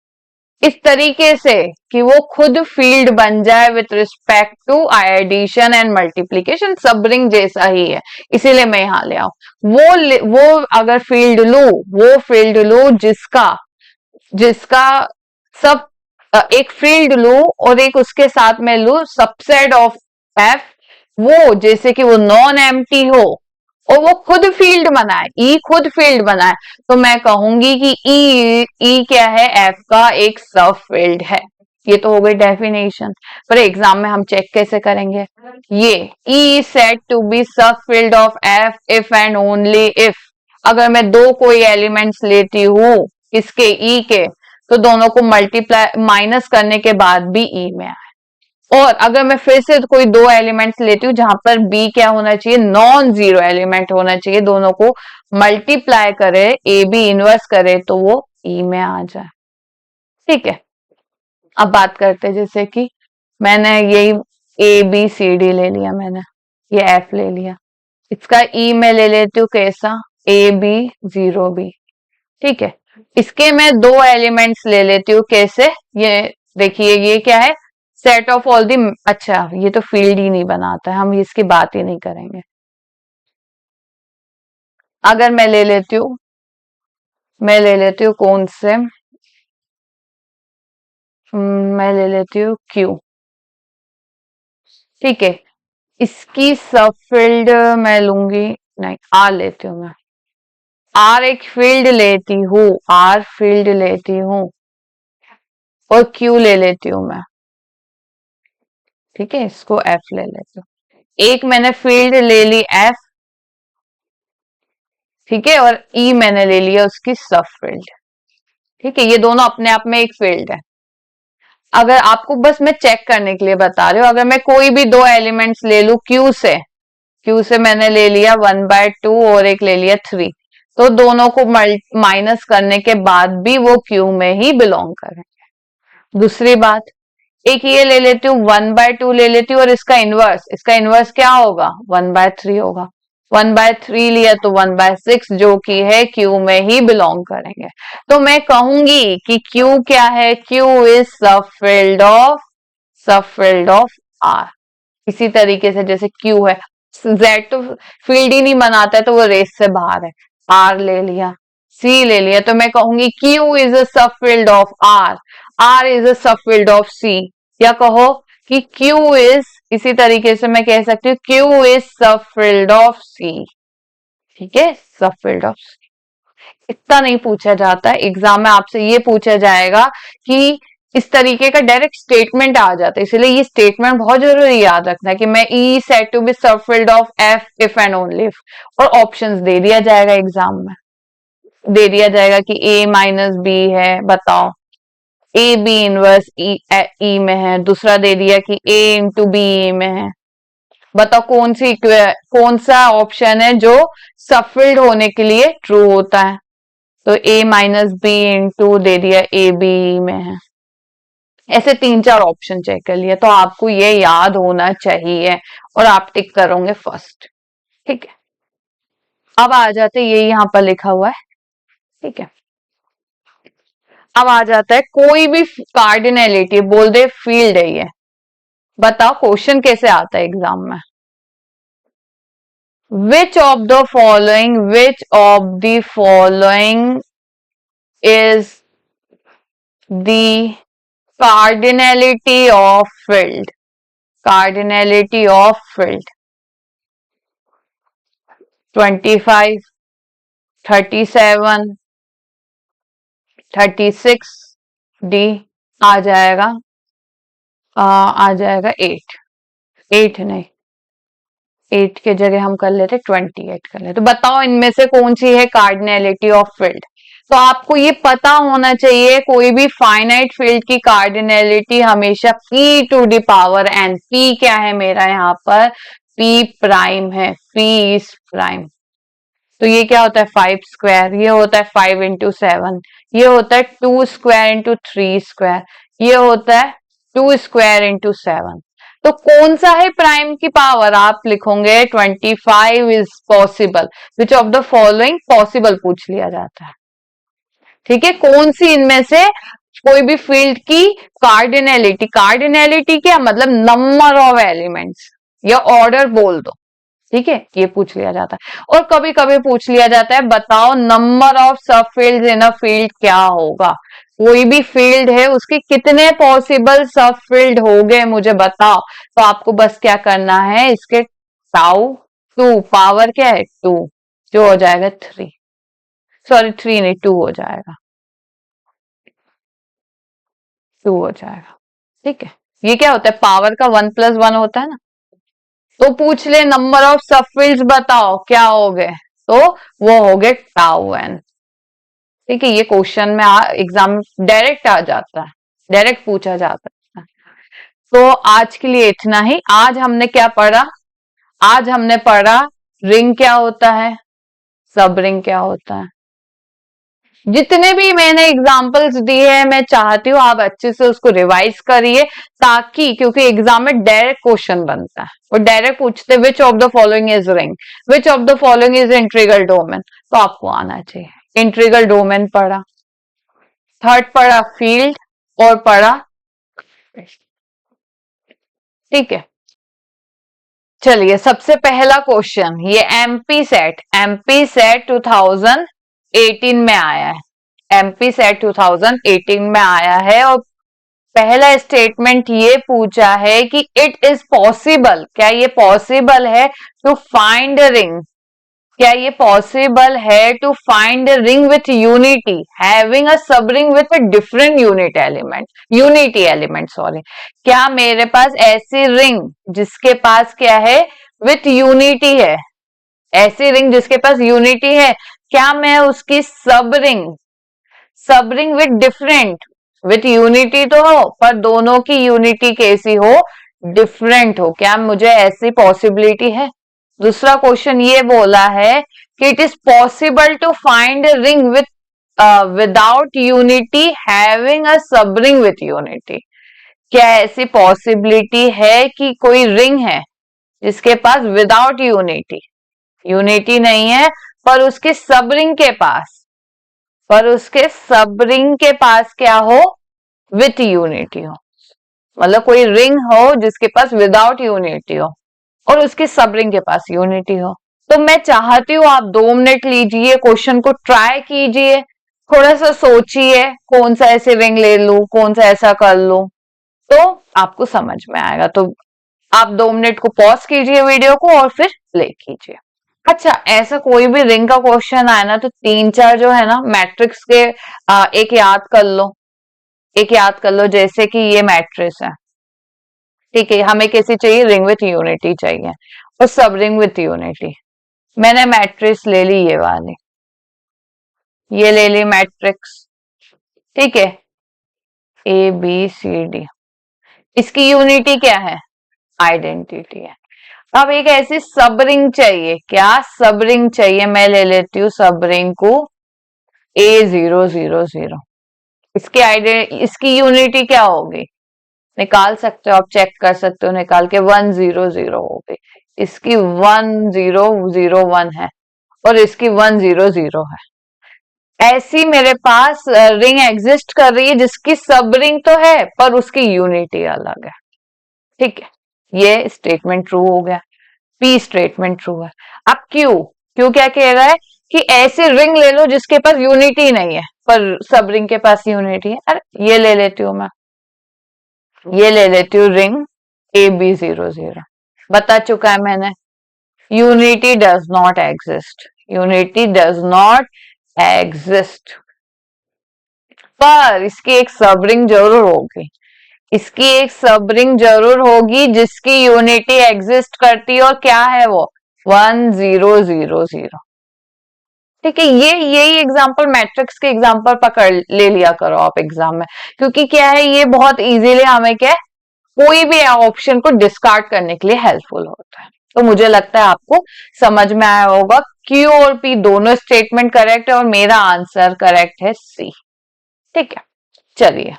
S1: इस तरीके से कि वो खुद फील्ड बन जाए with respect to addition and multiplication, subring जैसा ही है इसीलिए मैं यहां ले आऊं। वो अगर वो फील्ड लू जिसका जिसका सब एक फील्ड लू और एक उसके साथ में लू सबसेट ऑफ एफ, वो जैसे कि वो नॉन एम्प्टी हो और वो खुद फील्ड बनाए, ई खुद फील्ड बनाए, तो मैं कहूंगी कि ई क्या है, एफ का एक सब फील्ड है। ये तो हो गई डेफिनेशन, पर एग्जाम में हम चेक कैसे करेंगे? ये ई सेट टू बी सब field of F if and only if, अगर मैं दो कोई एलिमेंट्स लेती हूं इसके ई के, तो दोनों को मल्टीप्लाई माइनस करने के बाद भी ई में आए। और अगर मैं फिर से कोई दो एलिमेंट्स लेती हूँ जहां पर बी क्या होना चाहिए, नॉन जीरो एलिमेंट होना चाहिए, दोनों को मल्टीप्लाई करे, ए बी इनवर्स करे तो वो ई में आ जाए, ठीक है। अब बात करते हैं जैसे कि मैंने यही ए बी सी डी ले लिया, मैंने ये एफ ले लिया, इसका ई में ले लेती हूँ कैसा, ए बी जीरो बी, ठीक है। इसके मैं दो एलिमेंट्स ले लेती हूँ कैसे, ये देखिए ये क्या है, सेट ऑफ ऑल दी, अच्छा ये तो फील्ड ही नहीं बनाता है, हम इसकी बात ही नहीं करेंगे। अगर मैं ले लेती हूँ कौन से, मैं ले लेती हूँ क्यू, ठीक है। इसकी सब फील्ड मैं लूंगी, नहीं आर लेती हूँ मैं, आर एक फील्ड लेती हूँ, आर फील्ड लेती हूँ और क्यू ले लेती हूँ मैं, ठीक है। इसको एफ ले लेती हूँ, एक मैंने फील्ड ले ली एफ, ठीक है, और ई मैंने ले लिया उसकी सब फील्ड, ठीक है। ये दोनों अपने आप में एक फील्ड है। अगर आपको बस मैं चेक करने के लिए बता रही हूँ, अगर मैं कोई भी दो एलिमेंट्स ले लू क्यू से मैंने ले लिया 1/2 और एक ले लिया 3, तो दोनों को माइनस करने के बाद भी वो क्यू में ही बिलोंग करेंगे। दूसरी बात, एक ये ले लेती हूँ 1/2 ले लेती हूँ और इसका इनवर्स क्या होगा, 1/3 होगा, 1/3 लिया तो 1/6 जो कि है क्यू में ही बिलोंग करेंगे। तो मैं कहूंगी कि क्यू क्या है, क्यू इज सब फील्ड ऑफ आर। इसी तरीके से जैसे क्यू है, जेड तो फील्ड ही नहीं बनाता है तो वो रेस से बाहर है, आर ले लिया, सी ले लिया, तो मैं कहूंगी Q is a subfield of R, R is a subfield of सी, या कहो कि क्यू इज, इसी तरीके से मैं कह सकती हूँ क्यू इज सब फील्ड ऑफ सी, ठीक है, सब फील्ड ऑफ सी। इतना नहीं पूछा जाता है एग्जाम में, आपसे ये पूछा जाएगा कि इस तरीके का डायरेक्ट स्टेटमेंट आ जाता है, इसलिए ये स्टेटमेंट बहुत जरूरी याद रखना है कि मैं ई सेट टू बी सब field of F if and only if, और ऑप्शंस दे दिया जाएगा एग्जाम में, दे दिया जाएगा कि ए माइनस बी है, बताओ ए बी इनवर्स ई में है, दूसरा दे दिया कि ए इंटू बी में है, बताओ कौन सा ऑप्शन है जो सब फील्ड होने के लिए ट्रू होता है, तो ए माइनस बी इंटू दे दिया ए बी में है। ऐसे 3-4 ऑप्शन चेक कर लिया, तो आपको ये याद होना चाहिए और आप टिक करोगे फर्स्ट, ठीक है। अब आ जाते, ये यहाँ पर लिखा हुआ है, ठीक है। अब आ जाता है कोई भी कार्डिनलिटी, बोल दे फील्ड है ये, बताओ क्वेश्चन कैसे आता है एग्जाम में, which of the following is the cardinality of field, 25, 37, 36 D, आ जाएगा आ जाएगा 8, 8 नहीं, 8 के जगह हम कर लेते 28 कर लेते। तो बताओ इनमें से कौन सी है कार्डिनलिटी ऑफ फील्ड। तो आपको ये पता होना चाहिए कोई भी फाइनाइट फील्ड की कार्डिनलिटी हमेशा p to the power n। p क्या है मेरा यहाँ पर, p प्राइम है, p इज प्राइम। तो ये क्या होता है 5 स्क्वायर, ये होता है 5 इंटू 7, ये होता है 2 स्क्वायर इंटू 3 स्क्वायर, ये होता है 2 स्क्वायर इंटू 7। तो कौन सा है प्राइम की पावर, आप लिखोगे 25 is possible, which of the following possible पूछ लिया जाता है। ठीक है, कौन सी इनमें से कोई भी फील्ड की कार्डिनलिटी, कार्डिनलिटी क्या मतलब नंबर ऑफ एलिमेंट्स या ऑर्डर बोल दो। ठीक है, ये पूछ लिया जाता है। और कभी कभी पूछ लिया जाता है बताओ नंबर ऑफ सब फील्ड इन अ फील्ड क्या होगा। कोई भी फील्ड है उसके कितने पॉसिबल सब फील्ड हो गए मुझे बताओ। तो आपको बस क्या करना है, इसके टाउ 2 पावर क्या है 2, जो हो जाएगा 3, सॉरी 3 नहीं 2 हो जाएगा, 2 हो जाएगा। ठीक है, ये क्या होता है पावर का 1 प्लस 1 होता है ना। तो पूछ ले नंबर ऑफ सब फील्ड्स बताओ क्या हो गए, तो वो हो गए टाउ एन। ठीक है, ये क्वेश्चन में एग्जाम डायरेक्ट आ जाता है, डायरेक्ट पूछा जाता है। तो आज के लिए इतना ही। आज हमने क्या पढ़ा, आज हमने पढ़ा रिंग क्या होता है, सब रिंग क्या होता है। जितने भी मैंने एग्जांपल्स दिए हैं मैं चाहती हूँ आप अच्छे से उसको रिवाइज करिए, ताकि क्योंकि एग्जाम में डायरेक्ट क्वेश्चन बनता है, वो डायरेक्ट पूछते which of the following is ring, which of the following is integral domain, तो आपको आना चाहिए। इंट्रीगल डोमेन पढ़ा, थर्ड पढ़ा फील्ड, और पढ़ा, ठीक है। चलिए सबसे पहला क्वेश्चन, ये एमपी सेट 2018 में आया है, एमपी सेट 2018 में आया है। और पहला स्टेटमेंट ये पूछा है कि इट इज पॉसिबल, क्या ये पॉसिबल है टू फाइंड रिंग, क्या ये पॉसिबल है to find ring with unity having a sub ring with different unity element sorry. क्या मेरे पास ऐसी रिंग जिसके पास क्या है विथ यूनिटी है, ऐसी रिंग जिसके पास यूनिटी है, क्या मैं उसकी सब ring with different, with unity तो हो पर दोनों की यूनिटी कैसी हो, डिफरेंट हो, क्या मुझे ऐसी पॉसिबिलिटी है। दूसरा क्वेश्चन ये बोला है कि it is possible to find ring with without unity having a sub ring with unity, क्या ऐसी पॉसिबिलिटी है कि कोई रिंग है जिसके पास विदाउट यूनिटी, यूनिटी नहीं है पर उसके सब रिंग के पास, पर उसके सब रिंग के पास क्या हो विथ यूनिटी हो, मतलब कोई रिंग हो जिसके पास विदाउट यूनिटी हो और उसके सब रिंग के पास यूनिटी हो। तो मैं चाहती हूँ आप 2 मिनट लीजिए, क्वेश्चन को ट्राई कीजिए, थोड़ा सा सोचिए कौन सा ऐसे रिंग ले लूं, कौन सा ऐसा कर लूं, तो आपको समझ में आएगा। तो आप 2 मिनट को पॉज कीजिए वीडियो को और फिर प्ले कीजिए। अच्छा, ऐसा कोई भी रिंग का क्वेश्चन आए ना तो 3-4 जो है ना मैट्रिक्स के एक याद कर लो, एक याद कर लो, जैसे कि ये मैट्रिक्स है, ठीक है, हमें कैसी चाहिए रिंग विथ यूनिटी चाहिए और सब रिंग विथ यूनिटी। मैंने मैट्रिक्स ले ली ये वाली, ये ले ली मैट्रिक्स, ठीक है, ए बी सी डी, इसकी यूनिटी क्या है आइडेंटिटी है। अब एक ऐसी सब रिंग चाहिए, क्या सब रिंग चाहिए, मैं ले लेती हूँ सब रिंग को A000, इसकी यूनिटी क्या होगी, निकाल सकते हो आप, चेक कर सकते हो निकाल के, 100 होगी, इसकी 1001 है और इसकी 100 है। ऐसी मेरे पास रिंग एग्जिस्ट कर रही है जिसकी सब रिंग तो है पर उसकी यूनिटी अलग है, ठीक है, ये स्टेटमेंट ट्रू हो गया, पी स्टेटमेंट ट्रू है। अब क्यू क्या कह रहा है कि ऐसी रिंग ले लो जिसके पास यूनिटी नहीं है पर सब रिंग के पास यूनिटी है। अरे ये ले लेती हूँ मैं, ये ले लेती हूँ रिंग AB00, बता चुका है मैंने, unity does not exist, unity does not exist. पर इसकी एक सब रिंग जरूर होगी, इसकी एक सब रिंग जरूर होगी जिसकी यूनिटी एग्जिस्ट करती है, और क्या है वो 1000। ठीक है, ये यही एग्जांपल मैट्रिक्स के एग्जांपल पकड़ ले लिया करो आप एग्जाम में, क्योंकि क्या है ये बहुत इजीली हमें क्या कोई भी ऑप्शन को डिस्कार्ड करने के लिए हेल्पफुल होता है। तो मुझे लगता है आपको समझ में आया होगा, क्यू और पी दोनों स्टेटमेंट करेक्ट है और मेरा आंसर करेक्ट है सी। ठीक है, चलिए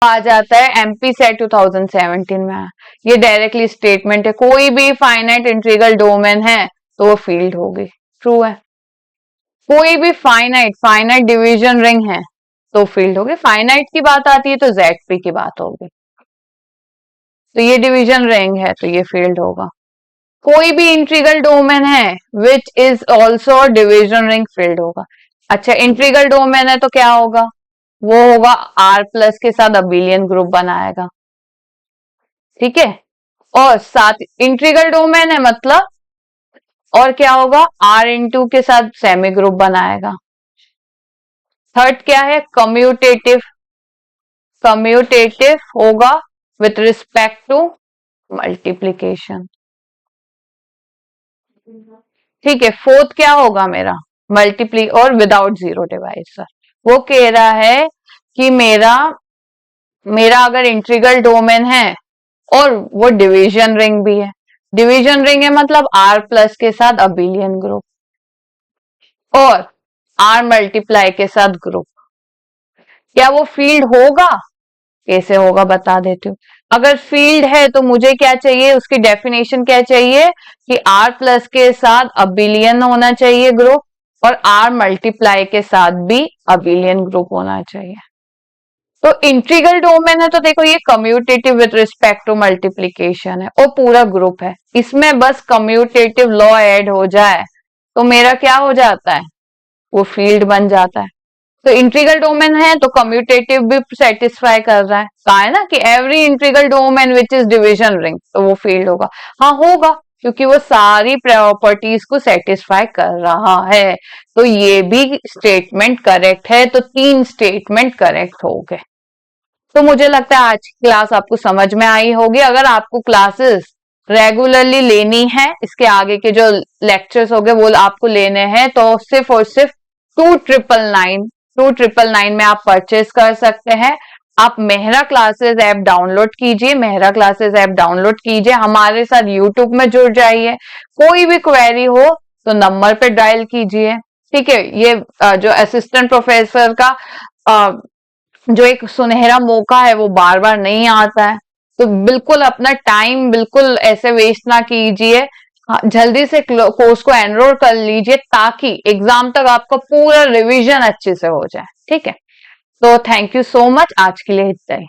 S1: आ जाता है एमपी सेट 2017 में आया, ये डायरेक्टली स्टेटमेंट है, कोई भी फाइनाइट इंटीग्रल डोमेन है तो वो फील्ड होगी, ट्रू है। कोई भी फाइनाइट डिवीजन रिंग है तो फील्ड होगी, फाइनाइट की बात आती है तो जेड की बात होगी, तो ये डिवीजन रिंग है तो ये फील्ड होगा। कोई भी इंटीग्रल डोमेन है which is also division ring, field होगा। अच्छा, इंटीग्रल डोमेन है तो क्या होगा, वो होगा आर प्लस के साथ अबिलियन ग्रुप बनाएगा। ठीक है, और साथ इंटीग्रल डोमेन है मतलब और क्या होगा, आर इंटू के साथ सेमी ग्रुप बनाएगा। थर्ड क्या है, कम्यूटेटिव, कम्यूटेटिव होगा विथ रिस्पेक्ट टू मल्टीप्लीकेशन। ठीक है, फोर्थ क्या होगा मेरा, मल्टीप्ली और विदाउट जीरो डिवाइजर। वो कह रहा है कि मेरा अगर इंटीग्रल डोमेन है और वो डिवीजन रिंग भी है, डिवीजन रिंग है मतलब आर प्लस के साथ अबिलियन ग्रुप और आर मल्टीप्लाई के साथ ग्रुप, क्या वो फील्ड होगा, कैसे होगा बता देती हूँ। अगर फील्ड है तो मुझे क्या चाहिए, उसकी डेफिनेशन क्या चाहिए कि आर प्लस के साथ अबिलियन होना चाहिए ग्रुप और आर मल्टीप्लाई के साथ भी अबिलियन ग्रुप होना चाहिए। तो इंटीग्रल डोमेन है तो देखो ये commutative with respect to multiplication है और पूरा ग्रुप है, इसमें बस कम्यूटेटिव लॉ ऐड हो जाए तो मेरा क्या हो जाता है, वो फील्ड बन जाता है। तो इंटीग्रल डोमेन है तो कम्यूटेटिव भी सेटिस्फाई कर रहा है, कहा है ना कि every integral domain which is division ring, तो वो फील्ड होगा। हाँ होगा, क्योंकि वो सारी प्रॉपर्टीज को सेटिस्फाई कर रहा है, तो ये भी स्टेटमेंट करेक्ट है, तो 3 स्टेटमेंट करेक्ट हो गए। तो मुझे लगता है आज की क्लास आपको समझ में आई होगी। अगर आपको क्लासेस रेगुलरली लेनी है, इसके आगे के जो लेक्चर्स हो गए वो आपको लेने हैं, तो सिर्फ और सिर्फ 2999 में आप परचेज कर सकते हैं। आप मेहरा क्लासेस ऐप डाउनलोड कीजिए, मेहरा क्लासेस ऐप डाउनलोड कीजिए, हमारे साथ यूट्यूब में जुड़ जाइए, कोई भी क्वेरी हो तो नंबर पे डायल कीजिए। ठीक है, ये जो असिस्टेंट प्रोफेसर का जो एक सुनहरा मौका है वो बार बार नहीं आता है, तो बिल्कुल अपना टाइम बिल्कुल ऐसे वेस्ट ना कीजिए, जल्दी से कोर्स को एनरोल कर लीजिए ताकि एग्जाम तक आपका पूरा रिवीजन अच्छे से हो जाए। ठीक है, तो थैंक यू सो मच, आज के लिए इतना ही।